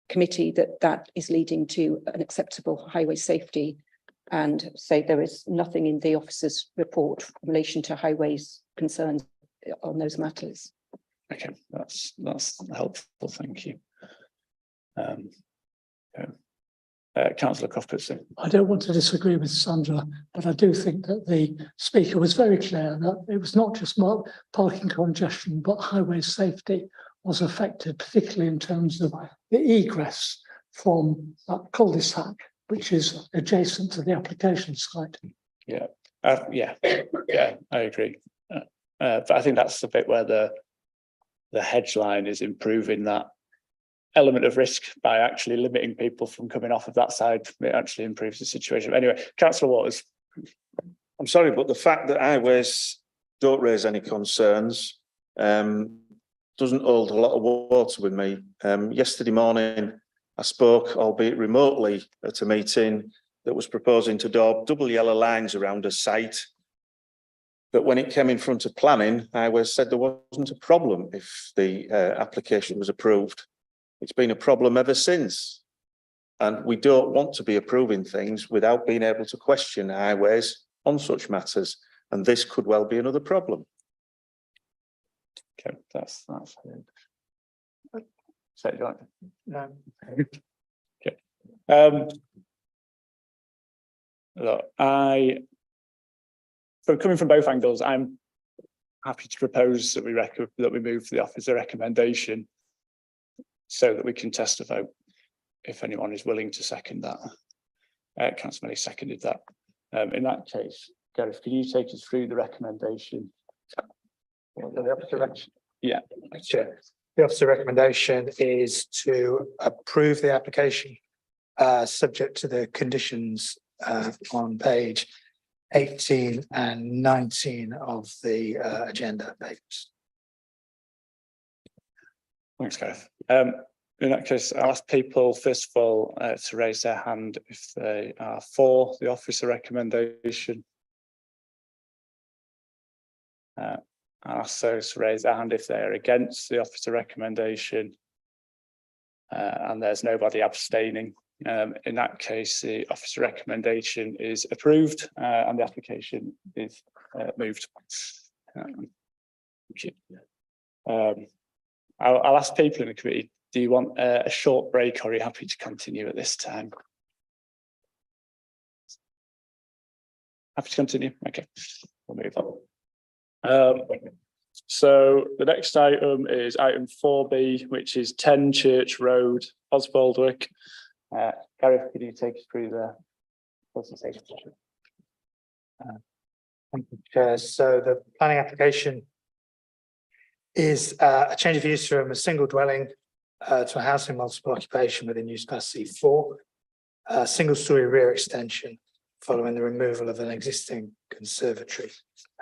Speaker 8: committee that is leading to an acceptable highway safety, and say there is nothing in the officer's report in relation to highways concerns on those matters.
Speaker 1: Okay, that's helpful. Thank you. Councillor Cuthbertson.
Speaker 5: I don't want to disagree with Sandra, but I do think that the speaker was very clear that it was not just parking congestion, but highway safety was affected, particularly in terms of the egress from that cul-de-sac, which is adjacent to the application site.
Speaker 1: Yeah, I agree. But I think that's the bit where the headline is improving that element of risk by actually limiting people from coming off of that side. It actually improves the situation. Anyway, Councillor Waters.
Speaker 3: I'm sorry, but the fact that highways don't raise any concerns doesn't hold a lot of water with me. Yesterday morning, I spoke, albeit remotely, at a meeting that was proposing to daub double yellow lines around a site. But when it came in front of planning, highways said there wasn't a problem if the application was approved. It's been a problem ever since. And we don't want to be approving things without being able to question highways on such matters. And this could well be another problem.
Speaker 1: Okay, that's so you like
Speaker 4: No.
Speaker 1: okay. Look, coming from both angles, I'm happy to propose that we move the officer recommendation so that we can test a vote, if anyone is willing to second that. Councillor Melly seconded that. In that case, Gareth, can you take us through the recommendation? Yeah.
Speaker 4: Sure. The officer recommendation is to approve the application subject to the conditions on page 18 and 19 of the agenda papers.
Speaker 1: Thanks, Gareth. In that case, I'll ask people first of all to raise their hand if they are for the officer recommendation. I'll ask those to raise their hand if they are against the officer recommendation. And there's nobody abstaining. In that case, the officer recommendation is approved and the application is moved. Thank you. I'll ask people in the committee, do you want a short break or are you happy to continue at this time? Happy to continue? Okay, we'll move on. So the next item is item 4B, which is 10 Church Road, Osbaldwick. Gareth, can you take us through the presentation?
Speaker 4: Thank you, Chair. So the planning application is a change of use from a single dwelling to a house in multiple occupation within use class C4, a single-storey rear extension following the removal of an existing conservatory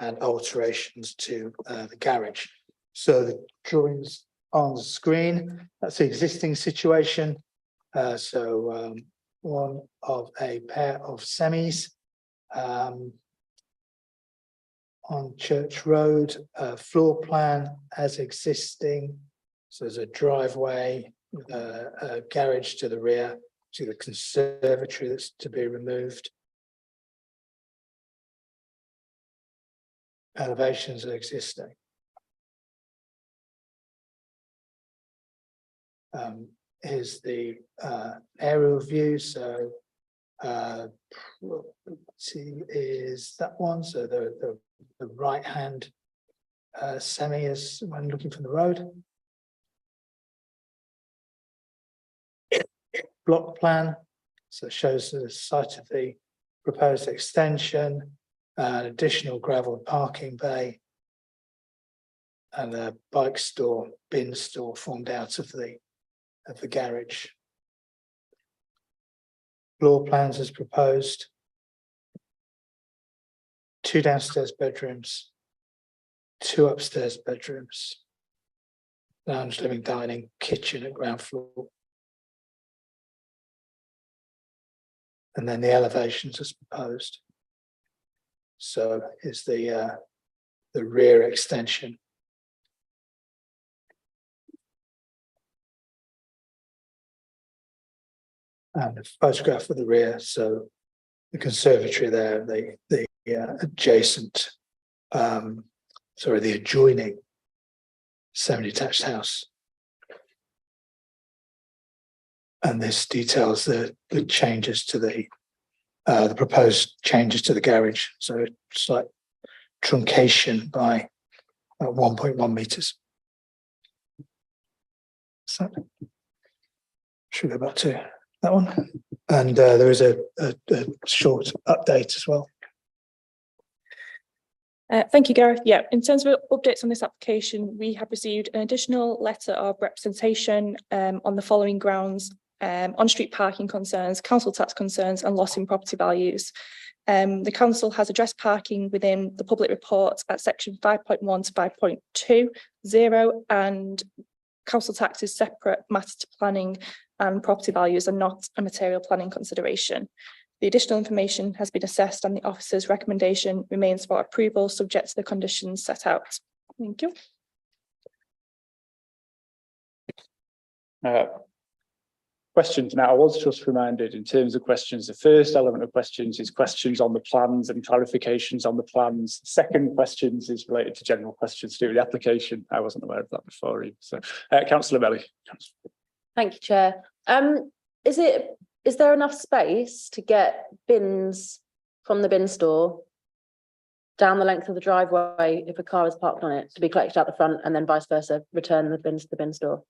Speaker 4: and alterations to the garage. So the drawings on the screen, that's the existing situation. One of a pair of semis on Church Road, floor plan as existing. So there's a driveway with a garage to the rear, to the conservatory that's to be removed. Elevations are existing. Here's the aerial view. So see is that one. So the right hand semi is when looking from the road. Block plan. So it shows the site of the proposed extension, an additional gravel parking bay, and a bike store, bin store formed out of the garage. Floor plans as proposed. 2 downstairs bedrooms, 2 upstairs bedrooms, lounge, living, dining, kitchen at ground floor. And then the elevations as proposed. So is the rear extension. And a photograph of the rear. So the conservatory there, the adjacent, the adjoining semi-detached house. And this details the changes to the proposed changes to the garage. So slight truncation by 1.1 meters. So should we go back to that one? And there is a short update as well.
Speaker 9: Thank you, Gareth. Yeah, in terms of updates on this application, we have received an additional letter of representation on the following grounds: on-street parking concerns, council tax concerns, and loss in property values. The council has addressed parking within the public report at section 5.1 to 5.20, and council tax is separate matter to planning, and property values are not a material planning consideration. The additional information has been assessed and the officer's recommendation remains for approval subject to the conditions set out. Thank you.
Speaker 1: Questions. Now, I was just reminded in terms of questions, the first element of questions is questions on the plans and clarifications on the plans. Second questions is related to general questions to do with the application. I wasn't aware of that before either. So, Councillor Belly.
Speaker 2: Thank you, Chair. Is there enough space to get bins from the bin store down the length of the driveway if a car is parked on it to be collected out the front and then vice versa, return the bins to the bin store?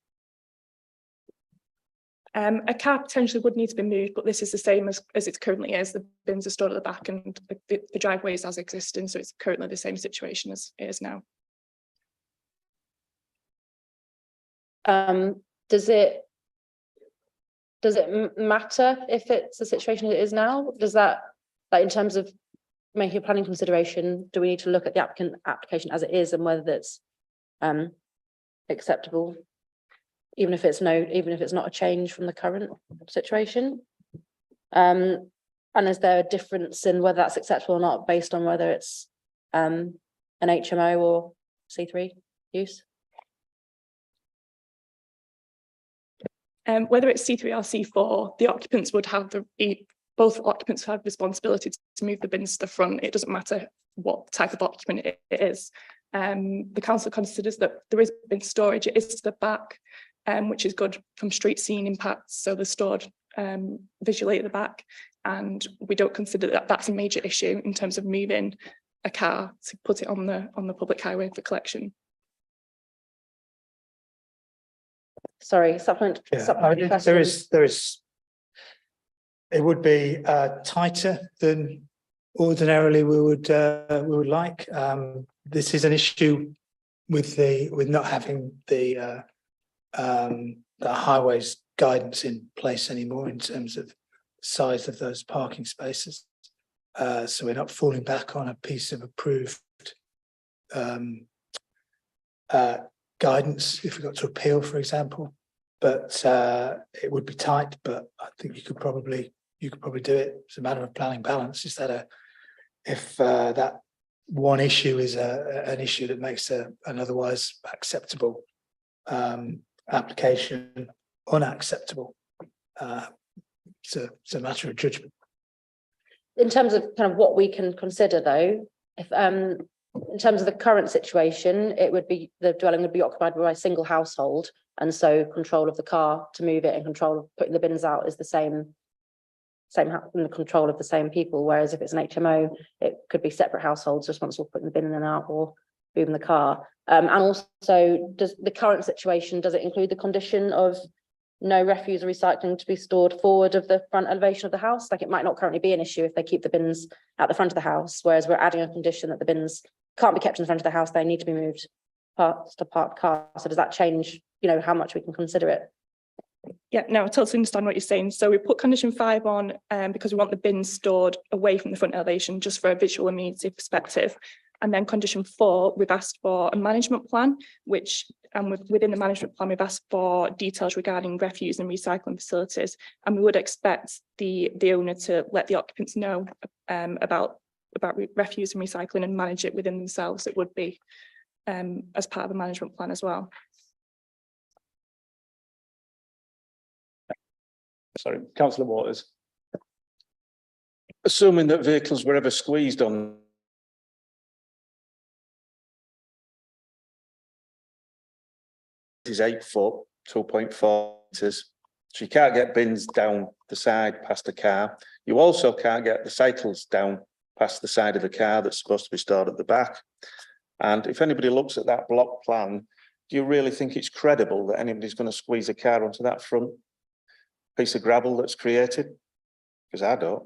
Speaker 9: A car potentially would need to be moved, but this is the same as it currently is. The bins are stored at the back and the driveway is as existing, so it's currently the same situation as it is now.
Speaker 2: Does it matter if it's the situation it is now? Does that, like, in terms of making a planning consideration, do we need to look at the application as it is and whether that's acceptable? Even if it's not a change from the current situation? And is there a difference in whether that's acceptable or not based on whether it's an HMO or C3 use?
Speaker 9: Whether it's C3 or C4, the occupants would have both occupants have responsibility to move the bins to the front. It doesn't matter what type of occupant it is. The council considers that there is bin storage. It is to the back, which is good from street scene impacts. So they're stored visually at the back, and we don't consider that that's a major issue in terms of moving a car to put it on the public highway for collection.
Speaker 2: Sorry, supplement.
Speaker 4: Yeah, I mean, there is. It would be tighter than ordinarily we would like. This is an issue with not having the highways guidance in place anymore in terms of size of those parking spaces. So we're not falling back on a piece of approved guidance if we got to appeal, for example. But it would be tight, but I think you could probably do it. It's a matter of planning balance. Is that if that one issue is an issue that makes an otherwise acceptable application unacceptable? It's a matter of judgment.
Speaker 2: In terms of kind of what we can consider, though, if in terms of the current situation, the dwelling would be occupied by a single household, and so control of the car to move it and control of putting the bins out is the same in the control of the same people. Whereas if it's an HMO, it could be separate households responsible for putting the bin in and out or moving the car. And also, does the current situation, does it include the condition of no refuse or recycling to be stored forward of the front elevation of the house? Like, it might not currently be an issue if they keep the bins at the front of the house, whereas we're adding a condition that the bins can't be kept in the front of the house, they need to be moved past a parked car. So does that change, how much we can consider it?
Speaker 9: Yeah, no, I totally understand what you're saying. So we put condition 5 on because we want the bins stored away from the front elevation, just for a visual amenity perspective. And then condition 4, we've asked for a management plan, within the management plan, we've asked for details regarding refuse and recycling facilities. And we would expect the owner to let the occupants know about refuse and recycling and manage it within themselves. It would be as part of the management plan as well.
Speaker 1: Sorry, Councillor Waters.
Speaker 3: Assuming that vehicles were ever squeezed on is 8 foot, 2.4 meters. So you can't get bins down the side past the car. You also can't get the cycles down past the side of the car that's supposed to be stored at the back. And if anybody looks at that block plan, do you really think it's credible that anybody's going to squeeze a car onto that front piece of gravel that's created? Because I don't.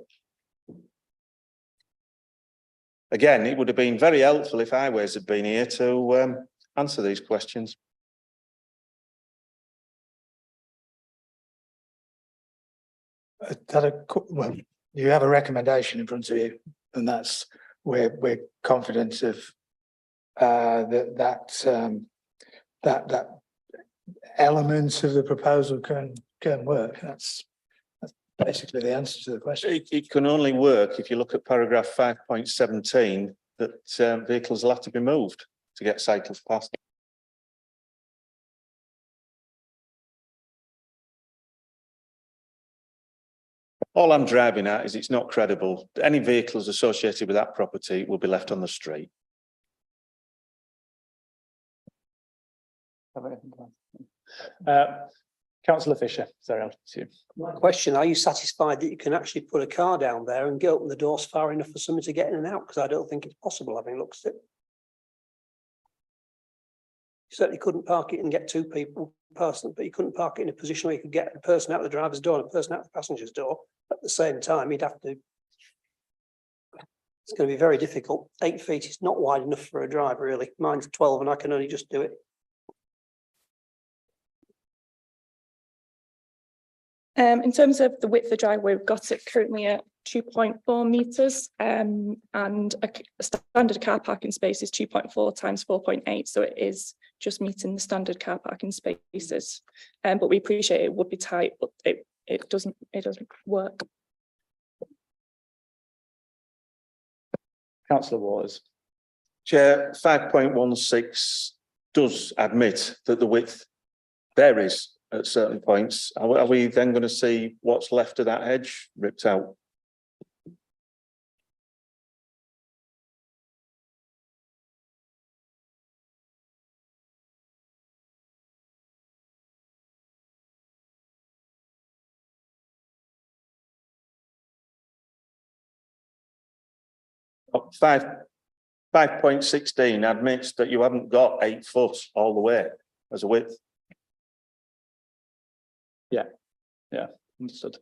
Speaker 3: Again, it would have been very helpful if Highways had been here to answer these questions.
Speaker 4: Well, you have a recommendation in front of you, and that's where we're confident of that element of the proposal can work. That's basically the answer to the question.
Speaker 3: It can only work if you look at paragraph 5.17 that vehicles will have to be moved to get cycles past. All I'm driving at is it's not credible. Any vehicles associated with that property will be left on the street.
Speaker 1: Councillor Fisher, sorry, I'll see you.
Speaker 7: My question, are you satisfied that you can actually put a car down there and get open the doors far enough for somebody to get in and out? Because I don't think it's possible, having looked at it. You certainly couldn't park it and get two people person, but you couldn't park it in a position where you could get a person out the driver's door and a person out the passenger's door at the same time. You'd have to. It's going to be very difficult. 8 feet is not wide enough for a drive, really. Mine's 12 and I can only just do it.
Speaker 9: In terms of the width of the driveway, we've got it currently at 2.4 metres, and a standard car parking space is 2.4 times 4.8, so it is just meeting the standard car parking spaces. But we appreciate it would be tight, but it doesn't work.
Speaker 1: Councillor Waters.
Speaker 3: Chair, 5.16 does admit that the width varies at certain points. Are we then going to see what's left of that edge ripped out? Oh, 5.16 admits that you haven't got 8 foot all the way as a width.
Speaker 1: Yeah, understood.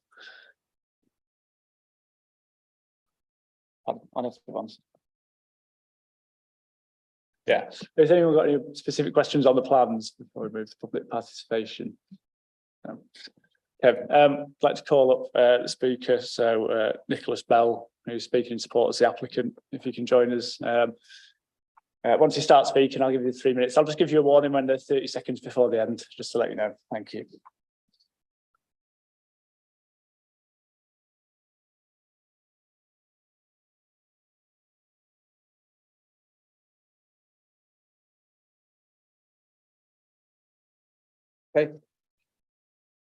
Speaker 1: Honest ones. Yeah, has anyone got any specific questions on the plans before we move to public participation? No. Okay, I'd like to call up the speaker, so Nicholas Bell, who's speaking in support as the applicant, if you can join us. Once you start speaking, I'll give you 3 minutes. I'll just give you a warning when there's 30 seconds before the end, just to let you know. Thank you.
Speaker 10: Okay.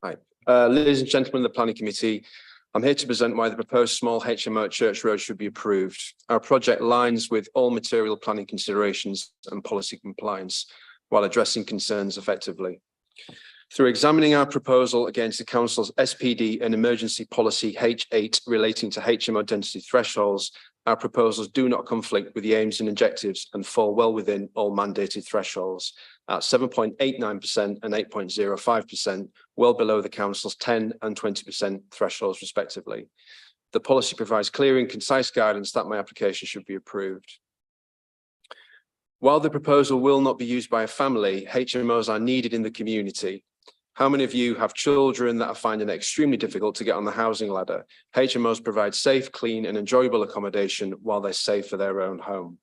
Speaker 10: Hi, ladies and gentlemen of the Planning Committee, I'm here to present why the proposed small HMO at Church Road should be approved. Our project aligns with all material planning considerations and policy compliance while addressing concerns effectively. Through examining our proposal against the Council's SPD and emergency policy H8 relating to HMO density thresholds, our proposals do not conflict with the aims and objectives and fall well within all mandated thresholds at 7.89% and 8.05%, well below the Council's 10 and 20% thresholds respectively. The policy provides clear and concise guidance that my application should be approved. While the proposal will not be used by a family, HMOs are needed in the community. How many of you have children that are finding it extremely difficult to get on the housing ladder? HMOs provide safe, clean and enjoyable accommodation while they save for their own home.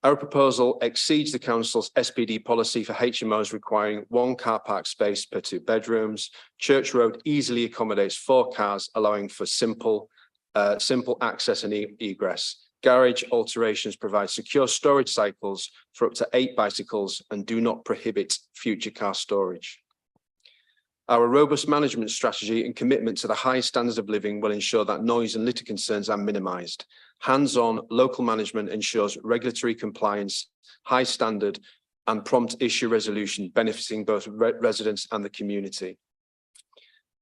Speaker 10: Our proposal exceeds the Council's SPD policy for HMOs requiring 1 car park space per 2 bedrooms. Church Road easily accommodates 4 cars, allowing for simple access and egress. Garage alterations provide secure storage cycles for up to 8 bicycles and do not prohibit future car storage. Our robust management strategy and commitment to the high standards of living will ensure that noise and litter concerns are minimised. Hands-on local management ensures regulatory compliance, high standard and prompt issue resolution, benefiting both residents and the community.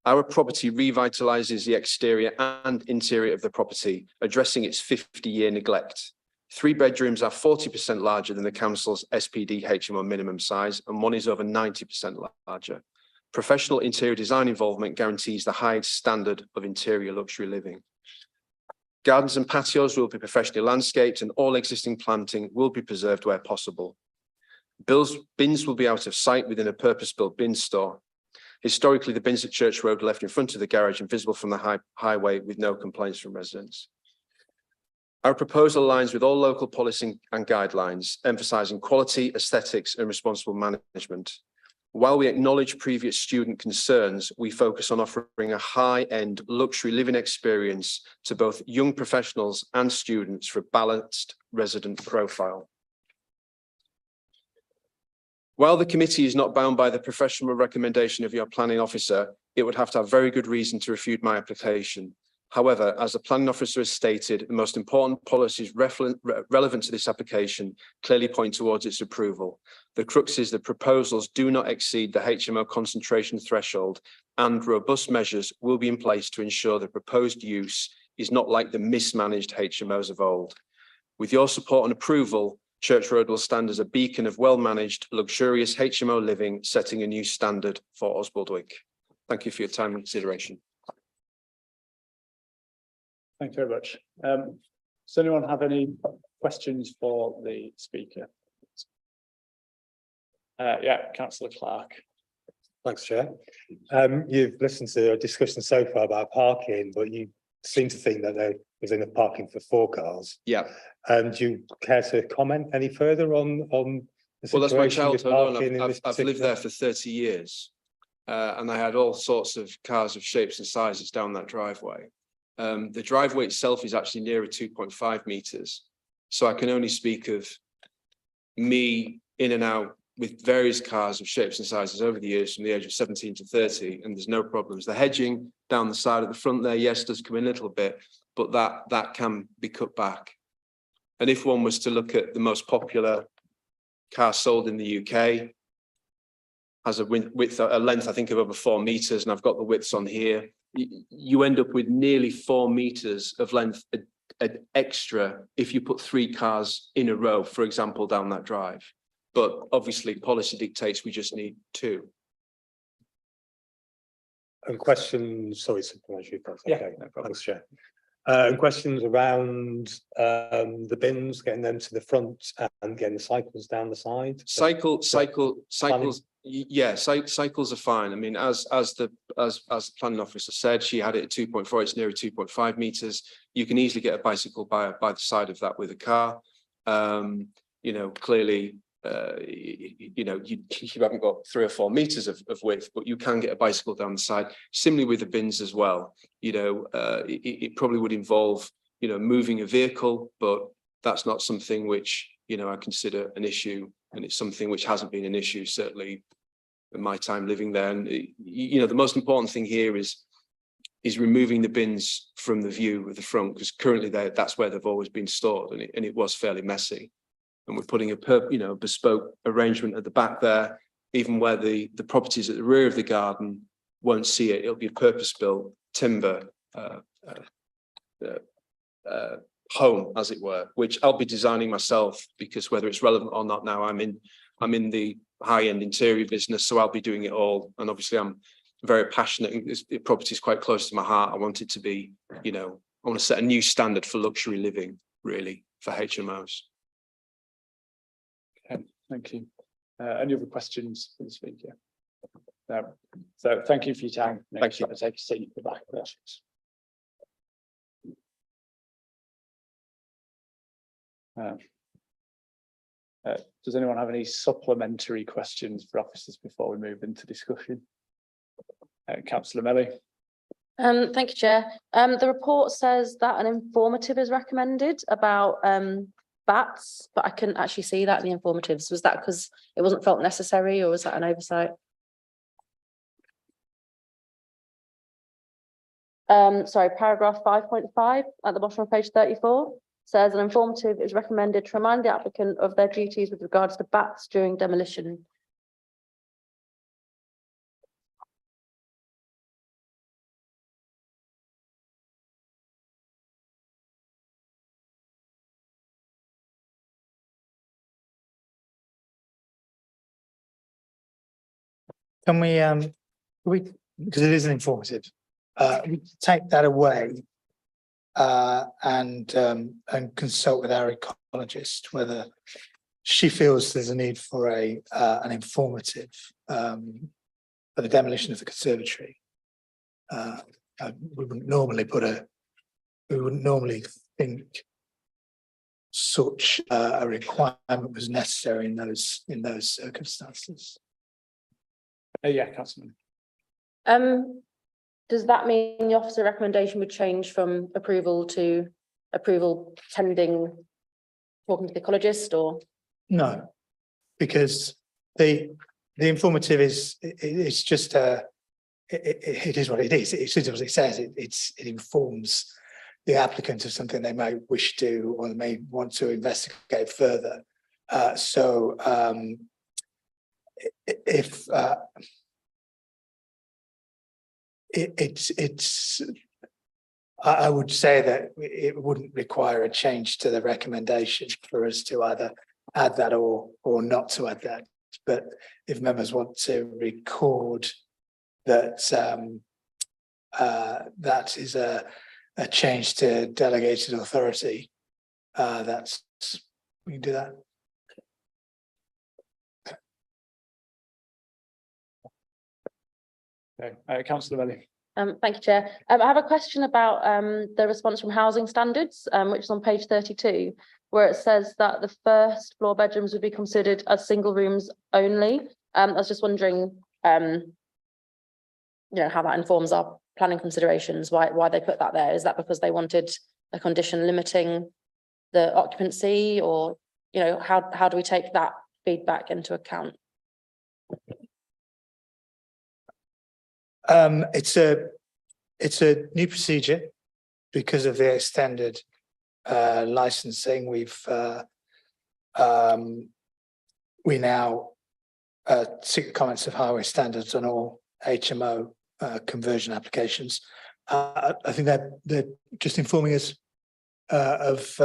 Speaker 10: Our property revitalises the exterior and interior of the property, addressing its 50-year neglect. 3 bedrooms are 40% larger than the Council's SPD HMO minimum size, and 1 is over 90% larger. Professional interior design involvement guarantees the highest standard of interior luxury living. Gardens and patios will be professionally landscaped and all existing planting will be preserved where possible. Bins will be out of sight within a purpose-built bin store. Historically, the bins at Church Road left in front of the garage and visible from the highway with no complaints from residents. Our proposal aligns with all local policy and guidelines, emphasising quality, aesthetics and responsible management. While we acknowledge previous student concerns, we focus on offering a high-end luxury living experience to both young professionals and students for a balanced resident profile. While the committee is not bound by the professional recommendation of your planning officer, it would have to have very good reason to refute my application. However, as the planning officer has stated, the most important policies relevant to this application clearly point towards its approval. The crux is that proposals do not exceed the HMO concentration threshold, and robust measures will be in place to ensure the proposed use is not like the mismanaged HMOs of old. With your support and approval, Church Road will stand as a beacon of well-managed, luxurious HMO living, setting a new standard for Osbaldwick. Thank you for your time and consideration.
Speaker 1: Thank you very much. Does anyone have any questions for the speaker? Yeah, Councillor Clark.
Speaker 11: Thanks, Chair. You've listened to a discussion so far about parking, but you seem to think that there's enough parking for 4 cars.
Speaker 10: Yeah.
Speaker 11: Do you care to comment any further on the
Speaker 10: Well, that's my
Speaker 11: situation with
Speaker 10: childhood.
Speaker 11: parking in
Speaker 10: I've
Speaker 11: this
Speaker 10: lived
Speaker 11: particular-
Speaker 10: there for 30 years. And I had all sorts of cars of shapes and sizes down that driveway. The driveway itself is actually nearer 2.5 meters. So I can only speak of me in and out with various cars of shapes and sizes over the years from the age of 17 to 30, and there's no problems. The hedging down the side of the front there, yes, does come in a little bit, but that can be cut back. And if one was to look at the most popular car sold in the UK, has a width, a length, I think, of over 4 meters, and I've got the widths on here. You end up with nearly 4 meters of length extra if you put 3 cars in a row, for example, down that drive. But obviously, policy dictates we just need 2.
Speaker 11: And questions, sorry, supplementary, if that's
Speaker 10: Yeah,
Speaker 11: okay.
Speaker 10: no problem.
Speaker 11: Thanks, Chair. And questions around the bins, getting them to the front and getting the cycles down the side?
Speaker 10: Cycles, yeah, cycles are fine. I mean, as the planning officer said, she had it at 2.4, it's near 2.5 meters. You can easily get a bicycle by the side of that with a car. You know, clearly, you know, you haven't got 3 or 4 meters of width, but you can get a bicycle down the side. Similarly with the bins as well. You know, it probably would involve, you know, moving a vehicle, but that's not something which, you know, I consider an issue, and it's something which hasn't been an issue certainly in my time living there. And you know, the most important thing here is removing the bins from the view of the front, because currently that's where they've always been stored, and it was fairly messy. And we're putting a bespoke arrangement at the back there, even where the properties at the rear of the garden won't see it. It'll be a purpose-built timber home, as it were, which I'll be designing myself, because whether it's relevant or not now, I'm in the high-end interior business, so I'll be doing it all. And obviously, I'm very passionate. This property is quite close to my heart. I want it to be, you know, I want to set a new standard for luxury living, really, for HMOs.
Speaker 1: Okay, thank you. Any other questions for the speaker? No. So thank you for your time.
Speaker 10: Thank you.
Speaker 1: I'll take a seat at the back there. Does anyone have any supplementary questions for officers before we move into discussion? Councillor Melly.
Speaker 2: Thank you, Chair. The report says that an informative is recommended about bats, but I couldn't actually see that in the informatives. Was that because it wasn't felt necessary, or was that an oversight? Sorry, paragraph 5.5 at the bottom of page 34 says an informative is recommended to remind the applicant of their duties with regards to bats during demolition.
Speaker 4: Can we, because it is an informative, we take that away and consult with our ecologist whether she feels there's a need for an informative for the demolition of the conservatory. We wouldn't normally think such a requirement was necessary in those circumstances.
Speaker 1: Yeah, Councilman.
Speaker 2: Does that mean the officer recommendation would change from approval to approval pending talking to the ecologist, or?
Speaker 4: No, because the informative it's just it is what it is. It is what it says. It informs the applicant of something they may wish to or they may want to investigate further. If I would say that it wouldn't require a change to the recommendation for us to either add that or not to add that. But if members want to record that that is a change to delegated authority, we can do that.
Speaker 1: Okay, Councillor Melly.
Speaker 2: Thank you, Chair. I have a question about the response from housing standards, which is on page 32, where it says that the first floor bedrooms would be considered as single rooms only. I was just wondering, how that informs our planning considerations, why they put that there. Is that because they wanted a condition limiting the occupancy, or, how do we take that feedback into account?
Speaker 4: It's a new procedure because of the extended licensing. We now seek the comments of highway standards on all HMO conversion applications. I think they're just informing us of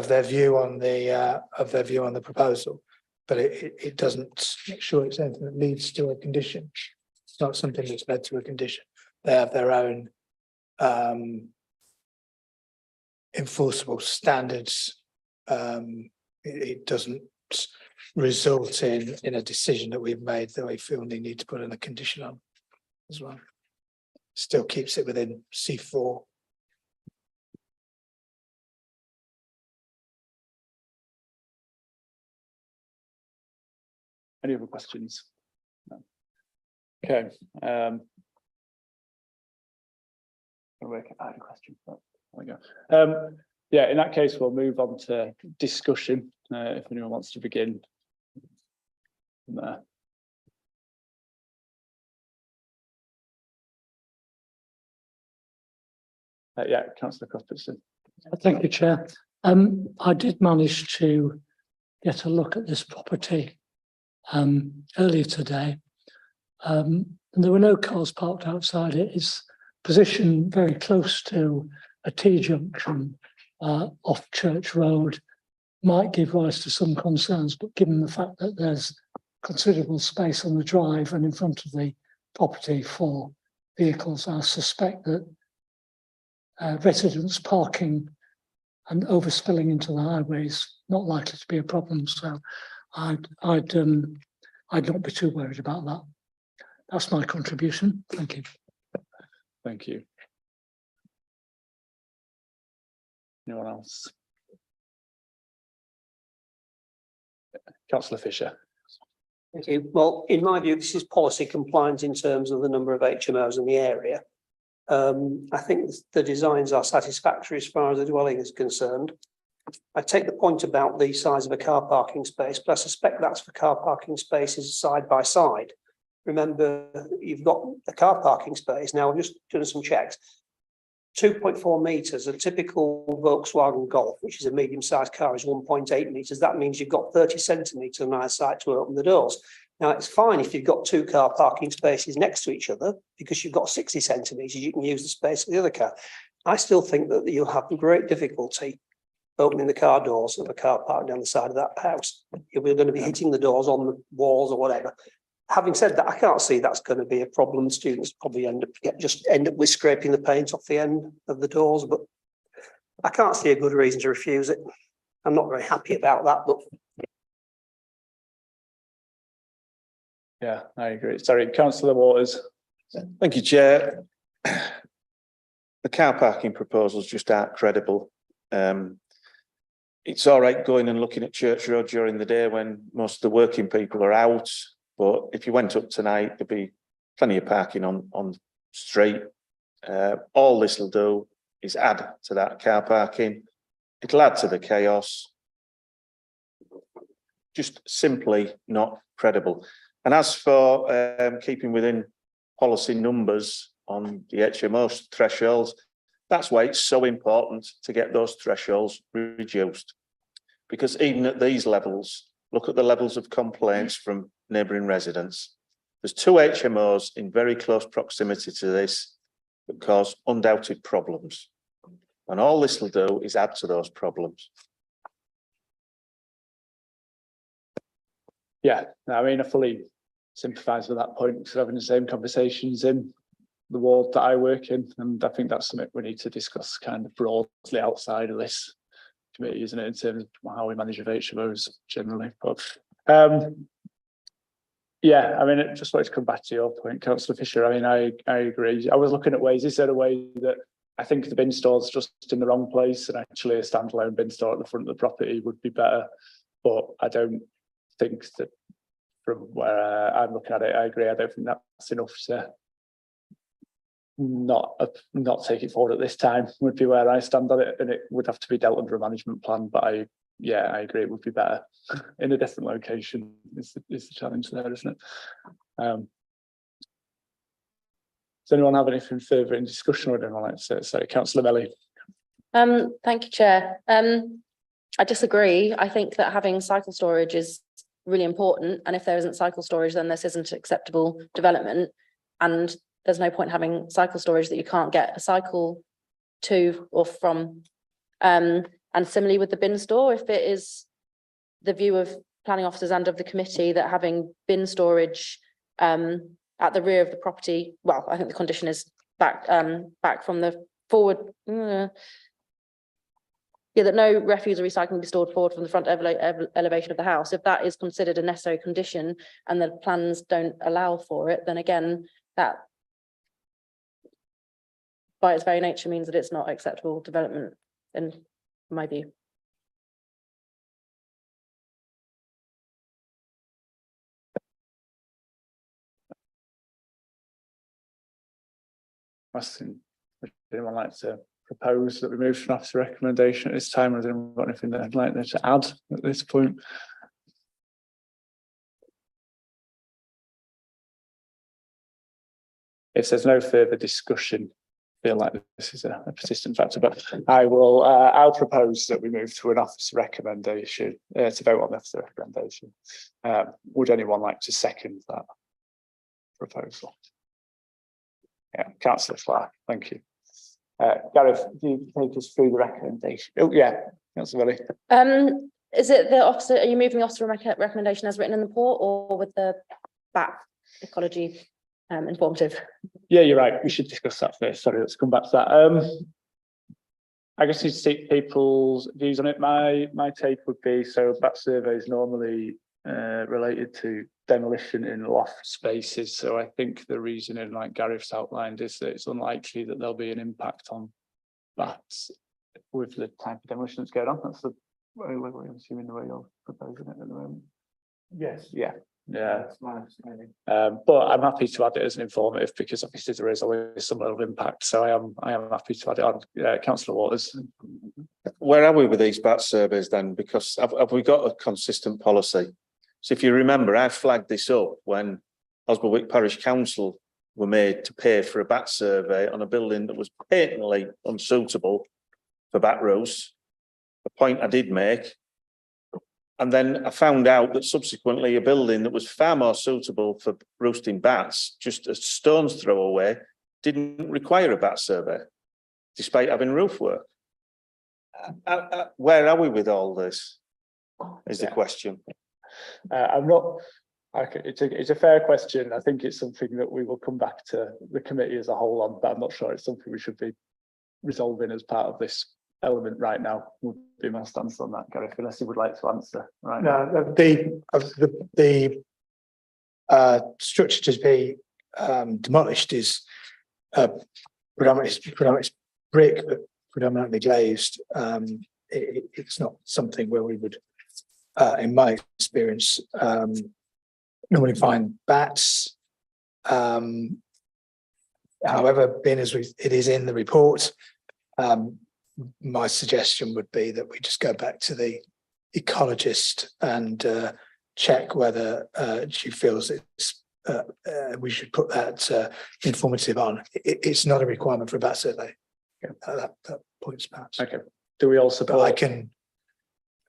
Speaker 4: their view on the proposal, but it doesn't make sure it's anything that leads to a condition. It's not something that's led to a condition. They have their own enforceable standards. It doesn't result in a decision that we've made that we feel we need to put in a condition on as well. Still keeps it within C4.
Speaker 1: Any other questions? No. Okay. I had a question. There we go. Yeah, in that case, we'll move on to discussion. If anyone wants to begin. Yeah, Councillor Cuthbertson.
Speaker 5: Thank you, Chair. I did manage to get a look at this property earlier today. And there were no cars parked outside it. It's positioned very close to a T-junction off Church Road. Might give rise to some concerns, but given the fact that there's considerable space on the drive and in front of the property for vehicles, I suspect that residents parking and overspilling into the highway is not likely to be a problem. So I'd not be too worried about that. That's my contribution. Thank you.
Speaker 1: Thank you. Anyone else? Councillor Fisher.
Speaker 7: Thank you. Well, in my view, this is policy compliant in terms of the number of HMOs in the area. I think the designs are satisfactory as far as the dwelling is concerned. I take the point about the size of a car parking space, but I suspect that's for car parking spaces side by side. Remember, you've got a car parking space. Now, I've just done some checks. 2.4 metres, a typical Volkswagen Golf, which is a medium-sized car, is 1.8 metres. That means you've got 30 centimetres on either side to open the doors. Now, it's fine if you've got two car parking spaces next to each other, because you've got 60 centimetres, you can use the space of the other car. I still think that you'll have great difficulty opening the car doors of a car park down the side of that house. You're going to be hitting the doors on the walls or whatever. Having said that, I can't see that's going to be a problem. Students probably end up with scraping the paint off the end of the doors, but I can't see a good reason to refuse it. I'm not very happy about that, but
Speaker 1: Yeah, I agree. Sorry, Councillor Waters.
Speaker 3: Thank you, Chair. The car parking proposals just aren't credible. It's all right going and looking at Church Road during the day when most of the working people are out. But if you went up tonight, there'd be plenty of parking on the street. All this will do is add to that car parking. It'll add to the chaos. Just simply not credible. And as for keeping within policy numbers on the HMO thresholds, that's why it's so important to get those thresholds reduced. Because even at these levels, look at the levels of complaints from neighbouring residents. There's two HMOs in very close proximity to this that cause undoubted problems. And all this will do is add to those problems.
Speaker 1: Yeah, I mean, I fully sympathise with that point, because we're having the same conversations in the ward that I work in, and I think that's something we need to discuss kind of broadly outside of this committee, isn't it, in terms of how we manage with HMOs generally. But Yeah, I mean, I just wanted to come back to your point, Councillor Fisher. I mean, I agree. I was looking at ways, is there a way that I think the bin store's just in the wrong place and actually a standalone bin store at the front of the property would be better. But I don't think that from where I'm looking at it, I agree. I don't think that's enough to not take it forward at this time would be where I stand on it, and it would have to be dealt under a management plan. But I agree it would be better in a different location is the challenge there, isn't it? Does anyone have anything further in discussion or anyone like to say? Sorry, Councillor Melly.
Speaker 2: Thank you, Chair. I disagree. I think that having cycle storage is really important, and if there isn't cycle storage, then this isn't acceptable development, and there's no point having cycle storage that you can't get a cycle to or from. And similarly with the bin store, if it is the view of planning officers and of the committee that having bin storage at the rear of the property, well, I think the condition is back from the forward. That no refuse or recycling be stored forward from the front elevation of the house. If that is considered a necessary condition and the plans don't allow for it, then again, that by its very nature means that it's not acceptable development, in my view.
Speaker 1: Would anyone like to propose that we move to an officer recommendation at this time, or has anyone got anything they'd like to add at this point? If there's no further discussion, I feel like this is a persistent factor, but I'll propose that we move to an officer recommendation, to vote on the officer recommendation. Would anyone like to second that proposal? Yeah, Councillor Clark, thank you. Gareth, do you take us through the recommendation? Oh, yeah, Councillor Willie.
Speaker 2: Is it the officer, are you moving the officer recommendation as written in the report or with the bat ecology informative?
Speaker 1: Yeah, you're right. We should discuss that first. Sorry, let's come back to that. I guess you see people's views on it. My take would be, so bat surveys normally related to demolition in loft spaces. So I think the reasoning, like Gareth's outlined, is that it's unlikely that there'll be an impact on bats with the type of demolition that's going on. That's the way I'm assuming the way you're proposing it at the moment. Yes. Yeah. That's my understanding. But I'm happy to add it as an informative because obviously there is always some level of impact. So I am happy to add it on. Councillor Waters.
Speaker 3: Where are we with these bat surveys then? Because have we got a consistent policy? So if you remember, I flagged this up when Osbaldwick Parish Council were made to pay for a bat survey on a building that was patently unsuitable for bat roasts, a point I did make. And then I found out that subsequently a building that was far more suitable for roosting bats, just a stone's throw away, didn't require a bat survey, despite having roof work. Where are we with all this, is the question.
Speaker 1: I'm not, okay, it's a fair question. I think it's something that we will come back to the committee as a whole on, but I'm not sure it's something we should be resolving as part of this element right now. Would be my stance on that, Gareth, unless you would like to answer. Right.
Speaker 4: No, the structure to be demolished is predominantly brick, but predominantly glazed. It's not something where we would, in my experience, normally find bats. However, being as it is in the report, my suggestion would be that we just go back to the ecologist and check whether she feels it's we should put that informative on. It's not a requirement for a bat survey. That point's perhaps.
Speaker 1: Okay. Do we all support?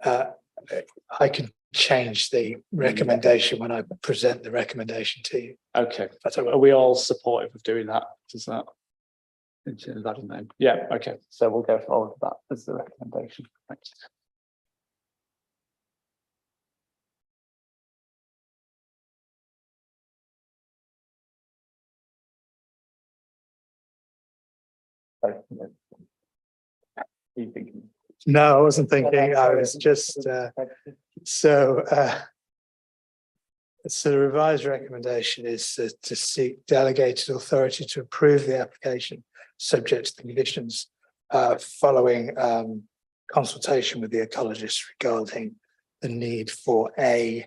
Speaker 4: But I can change the recommendation when I present the recommendation to you.
Speaker 1: Okay. So are we all supportive of doing that? Does that? Is that in there? Yeah. Okay. So we'll go forward with that as the recommendation. Thanks.
Speaker 4: No, I wasn't thinking. I was just So the revised recommendation is to seek delegated authority to approve the application, subject to the conditions following consultation with the ecologist regarding the need for an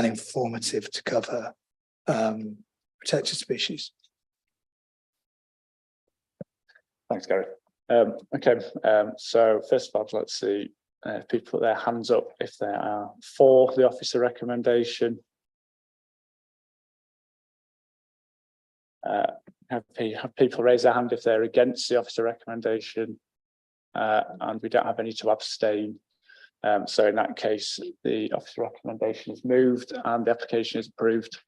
Speaker 4: informative to cover protected species.
Speaker 1: Thanks, Gary. Okay, so first of all, let's see if people put their hands up if they are for the officer recommendation. Have people raise their hand if they're against the officer recommendation? And we don't have any to abstain. So in that case, the officer recommendation is moved and the application is approved.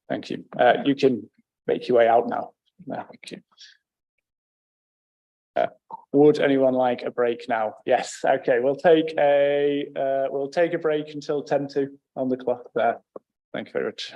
Speaker 1: Thank you. You can make your way out now. Thank you. Would anyone like a break now? Yes. Okay. We'll take a break until 10:02 on the clock there. Thank you very much.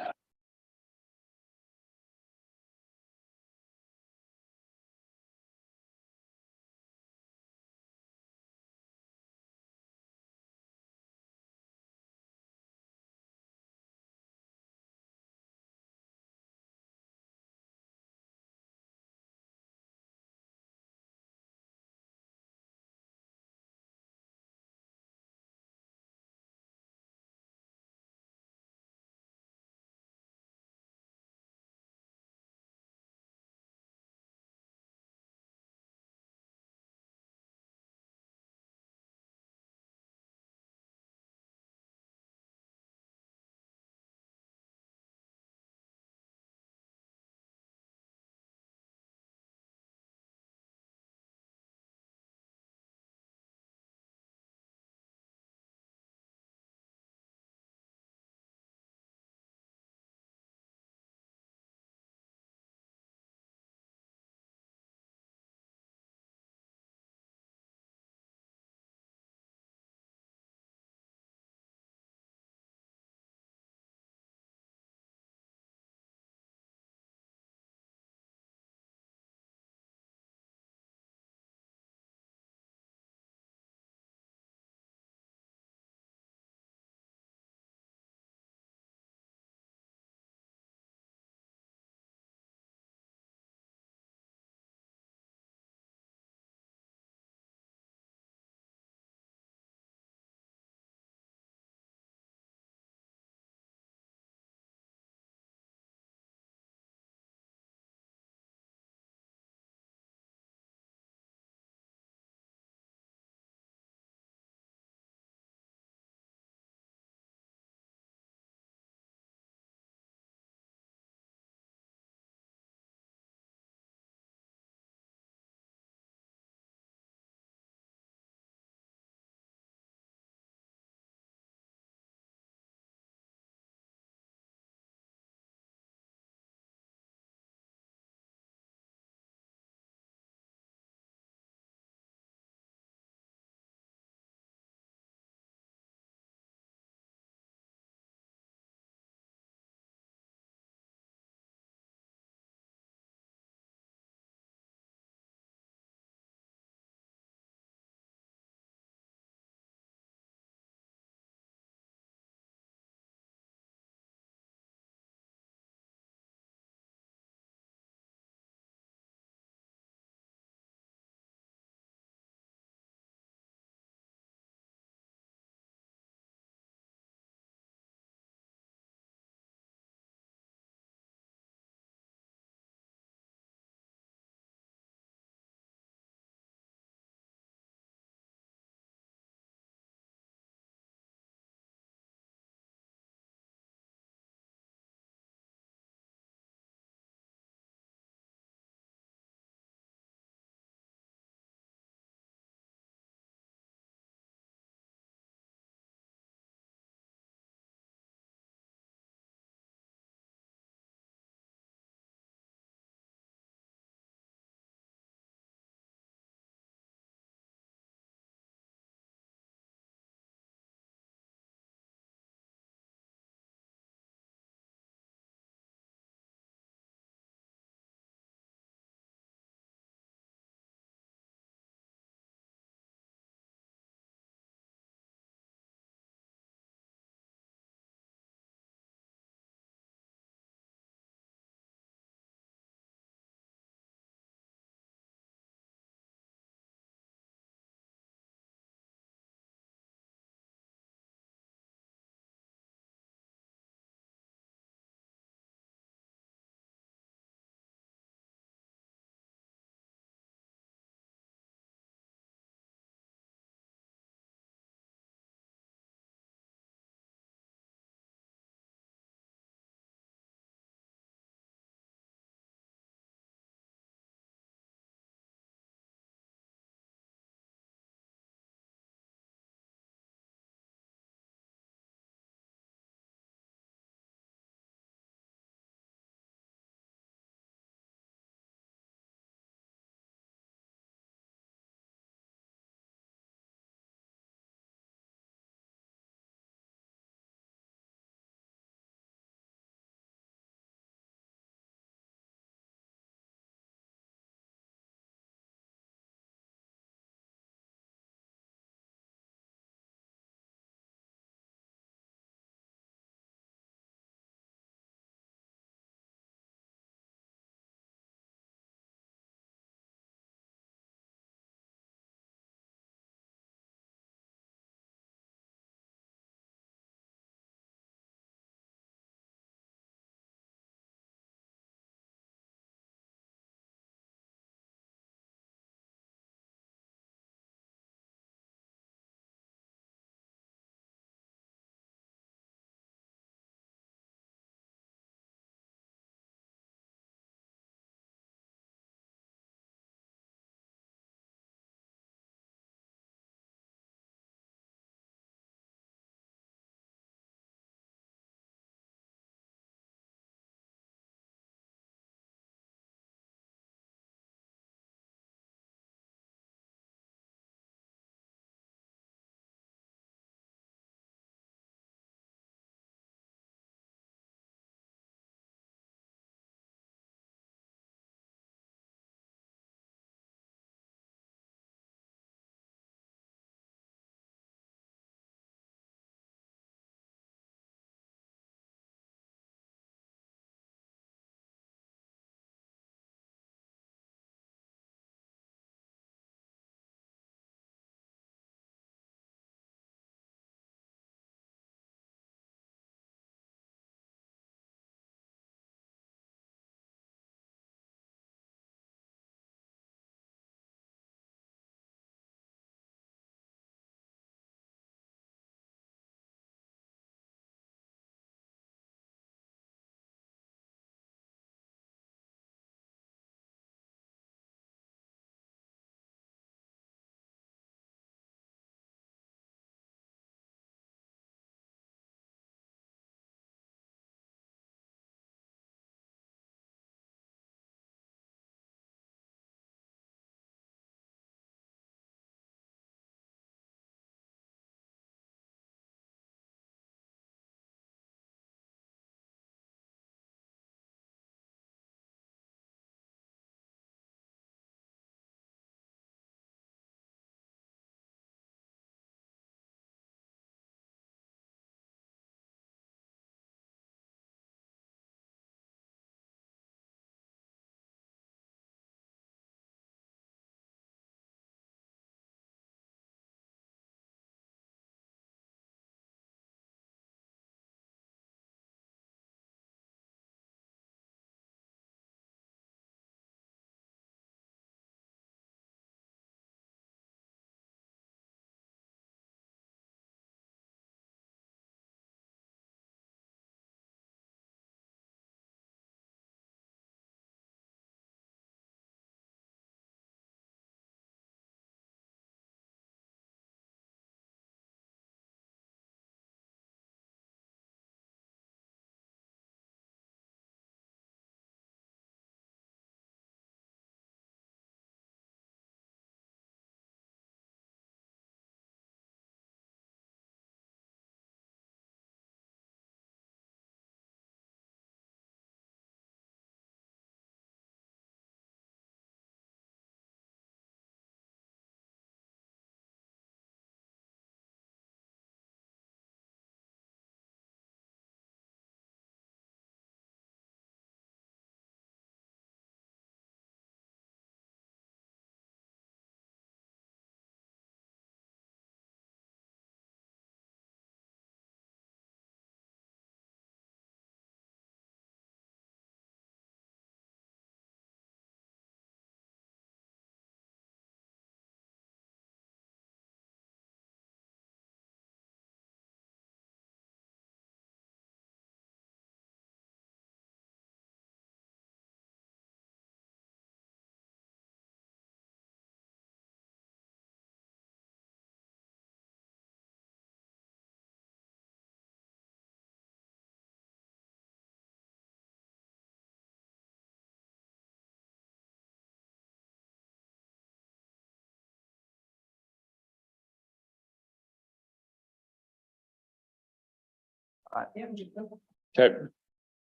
Speaker 1: Okay.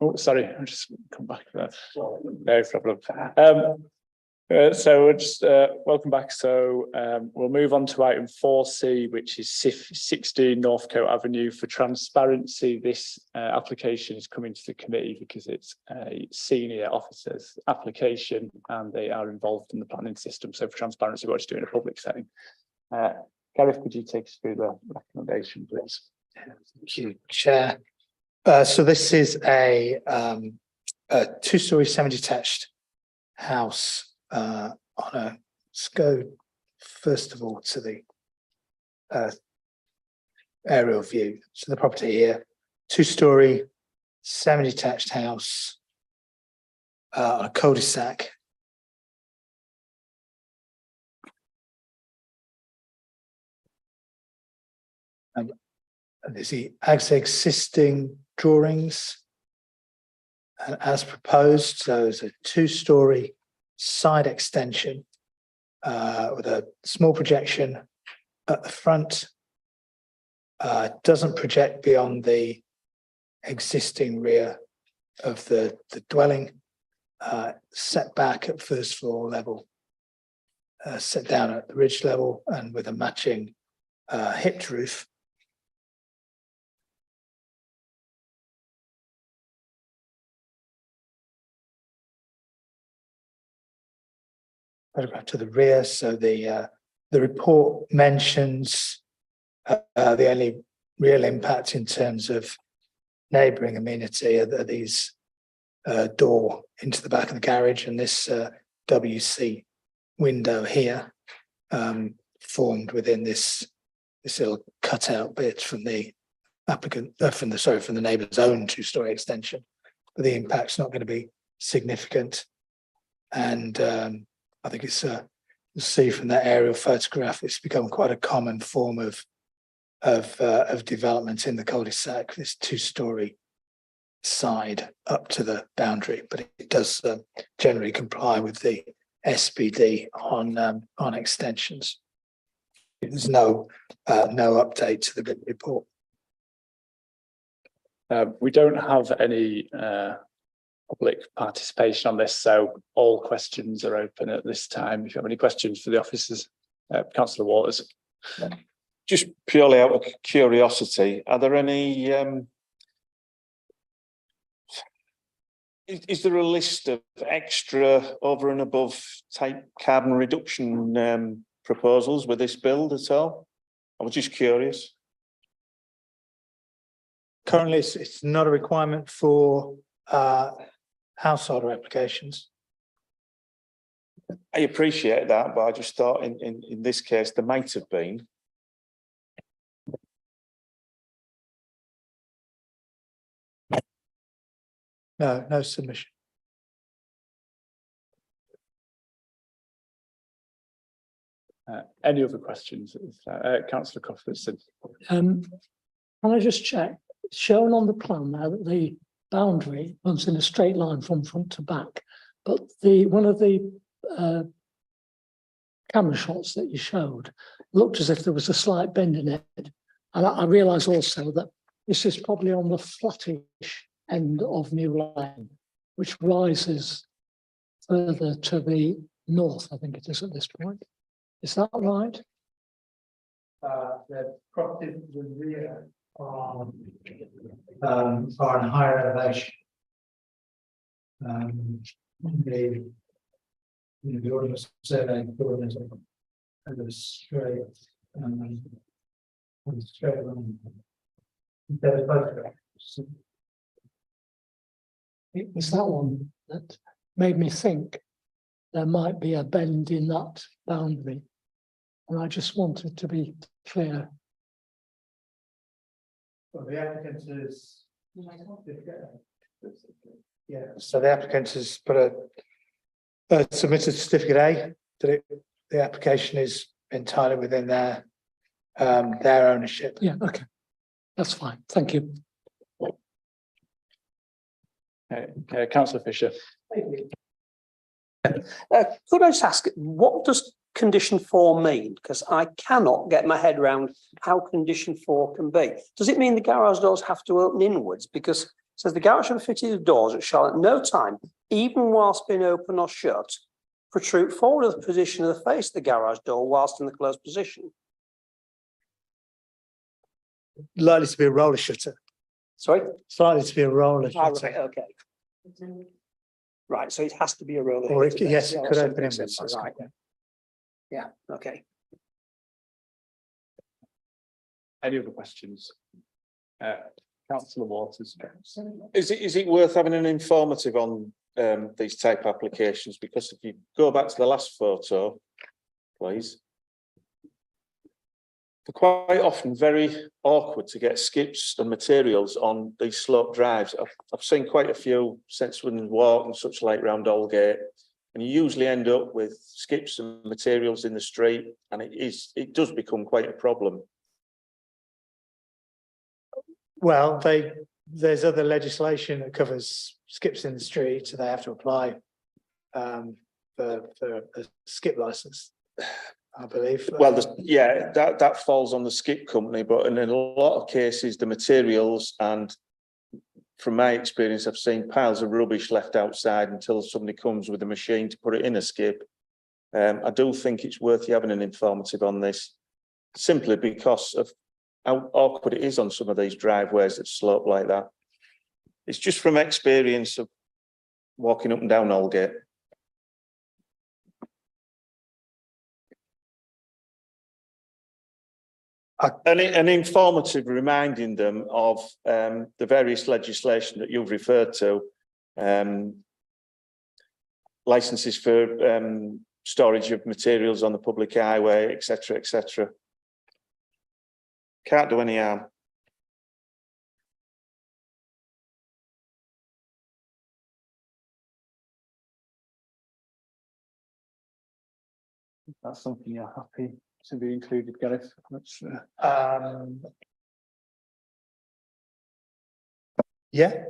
Speaker 1: Oh, sorry, I'll just come back to that. No problem. So we'll just welcome back. So we'll move on to item 4C, which is 16 Northcote Avenue. For transparency, this application is coming to the committee because it's a senior officer's application and they are involved in the planning system. So for transparency, we're just doing a public setting. Gareth, could you take us through the recommendation, please?
Speaker 4: Thank you, Chair. So this is a two-storey semi-detached house on a, let's go first of all to the aerial view. So the property here, two-storey semi-detached house on a cul-de-sac. And there's the existing drawings and as proposed. So it's a two-storey side extension with a small projection at the front. Doesn't project beyond the existing rear of the dwelling. Set back at first floor level, set down at the ridge level, and with a matching hipped roof. Photograph to the rear. So the report mentions the only real impact in terms of neighbouring amenity are these door into the back of the garage and this WC window here, formed within this little cutout bit from the applicant from the neighbour's own two-storey extension. But the impact's not going to be significant, and I think it's you'll see from that aerial photograph, it's become quite a common form of development in the cul-de-sac. This two-storey side up to the boundary, but it does generally comply with the SBD on extensions. There's no update to the report.
Speaker 1: We don't have any public participation on this, so all questions are open at this time. If you have any questions for the officers, Councillor Waters.
Speaker 3: Just purely out of curiosity, are there any? Is there a list of extra over and above type carbon reduction proposals with this build at all? I was just curious.
Speaker 4: Currently, it's not a requirement for householder applications.
Speaker 3: I appreciate that, but I just thought in this case there might have been.
Speaker 4: No submission.
Speaker 1: Any other questions? Councillor Cuthbertson.
Speaker 5: Can I just check? It's shown on the plan now that the boundary runs in a straight line from front to back, but one of the camera shots that you showed looked as if there was a slight bend in it. And I realise also that this is probably on the flattish end of New Lane, which rises further to the north, I think it is at this point. Is that right?
Speaker 4: The property to the rear are in higher elevation. The ordinance survey coordinates of the straight line. There's photographs.
Speaker 5: It was that one that made me think there might be a bend in that boundary. And I just wanted to be clear.
Speaker 4: Well, the applicant is. Yeah, so the applicant has put submitted certificate A that the application is entirely within their ownership.
Speaker 5: Yeah, okay. That's fine. Thank you.
Speaker 1: Councillor Fisher.
Speaker 7: Could I just ask, what does condition 4 mean? Because I cannot get my head around how condition 4 can be. Does it mean the garage doors have to open inwards? Because it says the garage should be fitted with doors which shall at no time, even whilst being open or shut, protrude forward of the position of the face of the garage door whilst in the closed position.
Speaker 4: Likely to be a roller shutter.
Speaker 7: Sorry?
Speaker 4: It's likely to be a roller
Speaker 7: Ah,
Speaker 4: shutter.
Speaker 7: right, okay. Right, so it has to be a roller.
Speaker 4: Or it,
Speaker 7: shutter then.
Speaker 4: yes, it
Speaker 7: Yeah,
Speaker 4: could
Speaker 7: that's
Speaker 4: open
Speaker 7: what it
Speaker 4: inwards.
Speaker 7: says, right. Yeah, okay.
Speaker 1: Any other questions? Councillor Waters.
Speaker 3: Is it worth having an informative on these type applications? Because if you go back to the last photo, please. They're quite often very awkward to get skips and materials on these slope drives. I've seen quite a few since Women's Walk and such like round Aldgate. And you usually end up with skips and materials in the street, and it does become quite a problem.
Speaker 4: Well, there's other legislation that covers skips in the street, so they have to apply for a skip license, I believe.
Speaker 3: Well, yeah, that falls on the skip company, but in a lot of cases, the materials, and from my experience, I've seen piles of rubbish left outside until somebody comes with a machine to put it in a skip. I do think it's worth you having an informative on this, simply because of how awkward it is on some of these driveways that slope like that. It's just from experience of walking up and down Aldgate. An informative reminding them of the various legislation that you've referred to, licenses for storage of materials on the public highway, etc., etc. Can't do any harm.
Speaker 1: That's something you're happy to be included, Gareth.
Speaker 4: Yeah.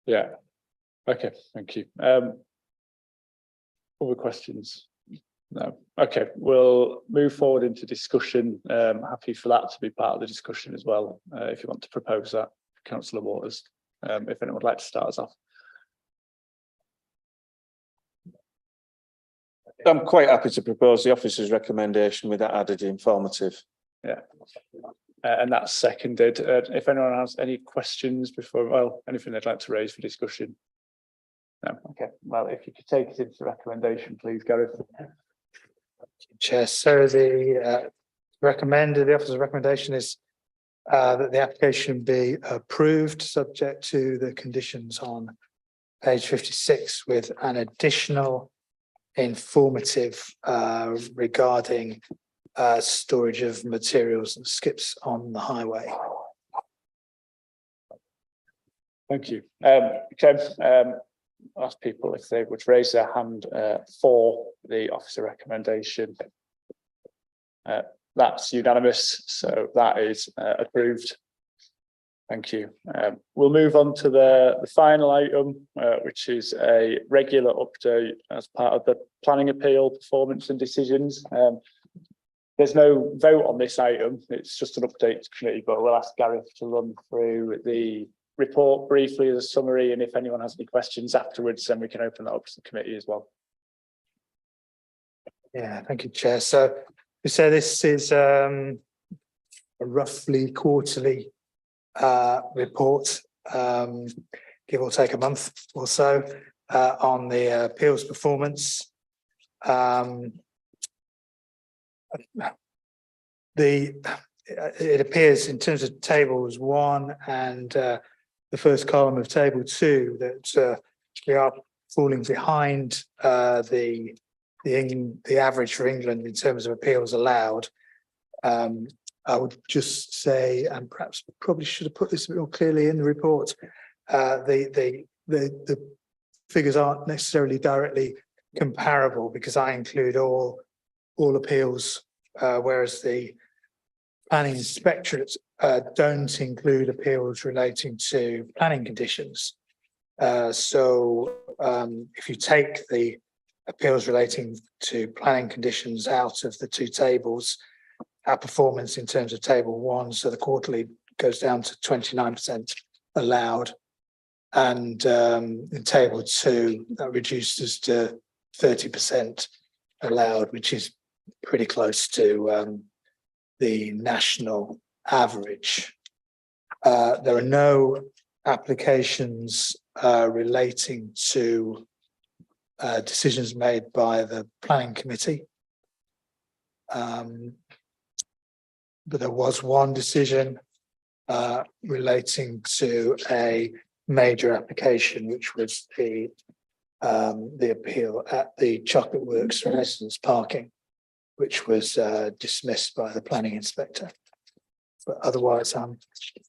Speaker 1: Yeah. Okay, thank you. Other questions? No. Okay, we'll move forward into discussion. Happy for that to be part of the discussion as well. If you want to propose that, Councillor Waters, if anyone would like to start us off.
Speaker 3: I'm quite happy to propose the officer's recommendation with that added informative.
Speaker 1: Yeah. And that's seconded. If anyone has any questions before, well, anything they'd like to raise for discussion? No. Okay. Well, if you could take it into recommendation, please, Gareth.
Speaker 4: Chair, so the officer's recommendation is that the application be approved, subject to the conditions on page 56, with an additional informative regarding storage of materials and skips on the highway.
Speaker 1: Thank you. Okay. Ask people if they would raise their hand for the officer recommendation. That's unanimous, so that is approved. Thank you. We'll move on to the final item, which is a regular update as part of the planning appeal, performance and decisions. There's no vote on this item, it's just an update to committee, but we'll ask Gareth to run through the report briefly as a summary, and if anyone has any questions afterwards, then we can open that up to the committee as well.
Speaker 4: Yeah, thank you, Chair. So we say this is a roughly quarterly report, give or take a month or so, on the appeals performance. It appears in terms of tables 1 and the first column of table 2 that we are falling behind the average for England in terms of appeals allowed. I would just say, and perhaps probably should have put this a bit more clearly in the report, the figures aren't necessarily directly comparable because I include all appeals, whereas the planning inspectorates don't include appeals relating to planning conditions. So if you take the appeals relating to planning conditions out of the two tables, our performance in terms of table one, so the quarterly goes down to 29% allowed. And in table two, that reduces to 30% allowed, which is pretty close to the national average. There are no applications relating to decisions made by the planning committee. But there was one decision relating to a major application, which was the appeal at the Chocolate Works residence parking, which was dismissed by the planning inspector. But otherwise, I'm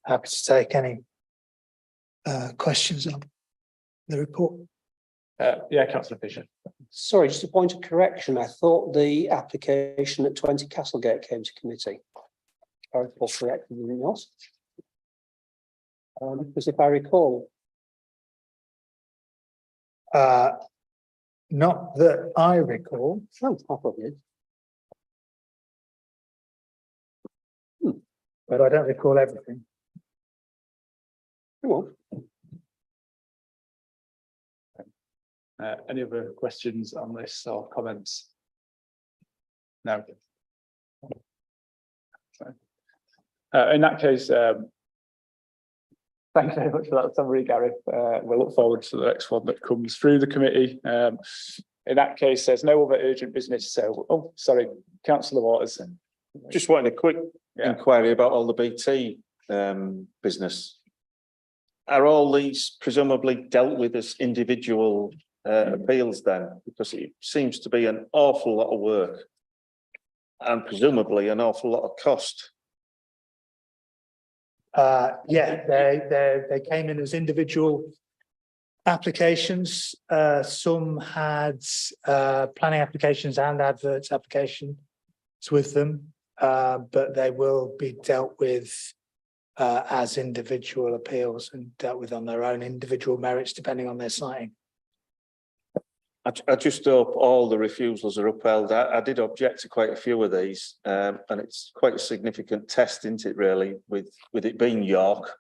Speaker 4: happy to take any questions on the report.
Speaker 1: Yeah, Councillor Fisher.
Speaker 7: Sorry, just a point of correction. I thought the application at 20 Castlegate came to committee. If I recall correctly, did it not? Because if I recall,
Speaker 4: Not that I recall.
Speaker 7: no, I thought it did.
Speaker 4: But I don't recall everything.
Speaker 7: Come on.
Speaker 1: Any other questions on this or comments? No. In that case, thank you very much for that summary, Gareth. We'll look forward to the next one that comes through the committee. In that case, there's no other urgent business. So, oh, sorry, Councillor Waters.
Speaker 3: Just wanted a quick inquiry about all the BT business. Are all these presumably dealt with as individual appeals then? Because it seems to be an awful lot of work and presumably an awful lot of cost.
Speaker 4: Yeah, they came in as individual applications. Some had planning applications and adverts applications with them, but they will be dealt with as individual appeals and dealt with on their own individual merits depending on their citing.
Speaker 3: I just hope all the refusals are upheld. I did object to quite a few of these, and it's quite a significant test, isn't it, really, with it being York.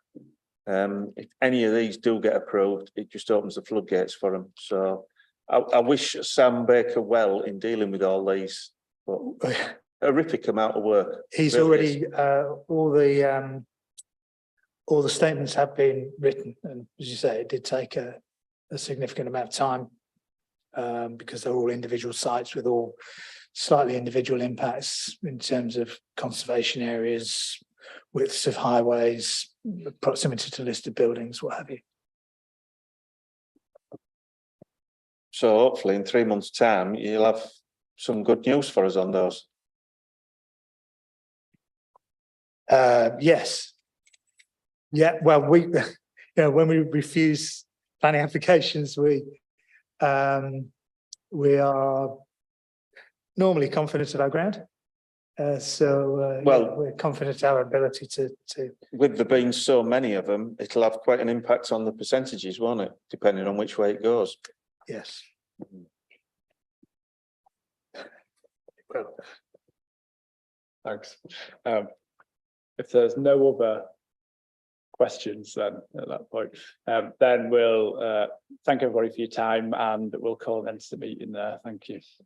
Speaker 3: If any of these do get approved, it just opens the floodgates for them. So I wish Sam Baker well in dealing with all these, but horrific amount of work.
Speaker 4: He's
Speaker 3: really
Speaker 4: already all the statements have been written, and as you say, it did take a significant amount of time. Because they're all individual sites with all slightly individual impacts in terms of conservation areas, widths of highways, proximity to listed buildings, what have you.
Speaker 3: So hopefully in 3 months' time, you'll have some good news for us on those.
Speaker 4: Yes. Yeah, well, when we refuse planning applications, we are normally confident of our ground. We're confident our ability to.
Speaker 3: With there being so many of them, it'll have quite an impact on the percentages, won't it? Depending on which way it goes.
Speaker 4: Yes.
Speaker 1: Thanks. If there's no other questions then at that point, then we'll thank everybody for your time and we'll call an end to the meeting there. Thank you.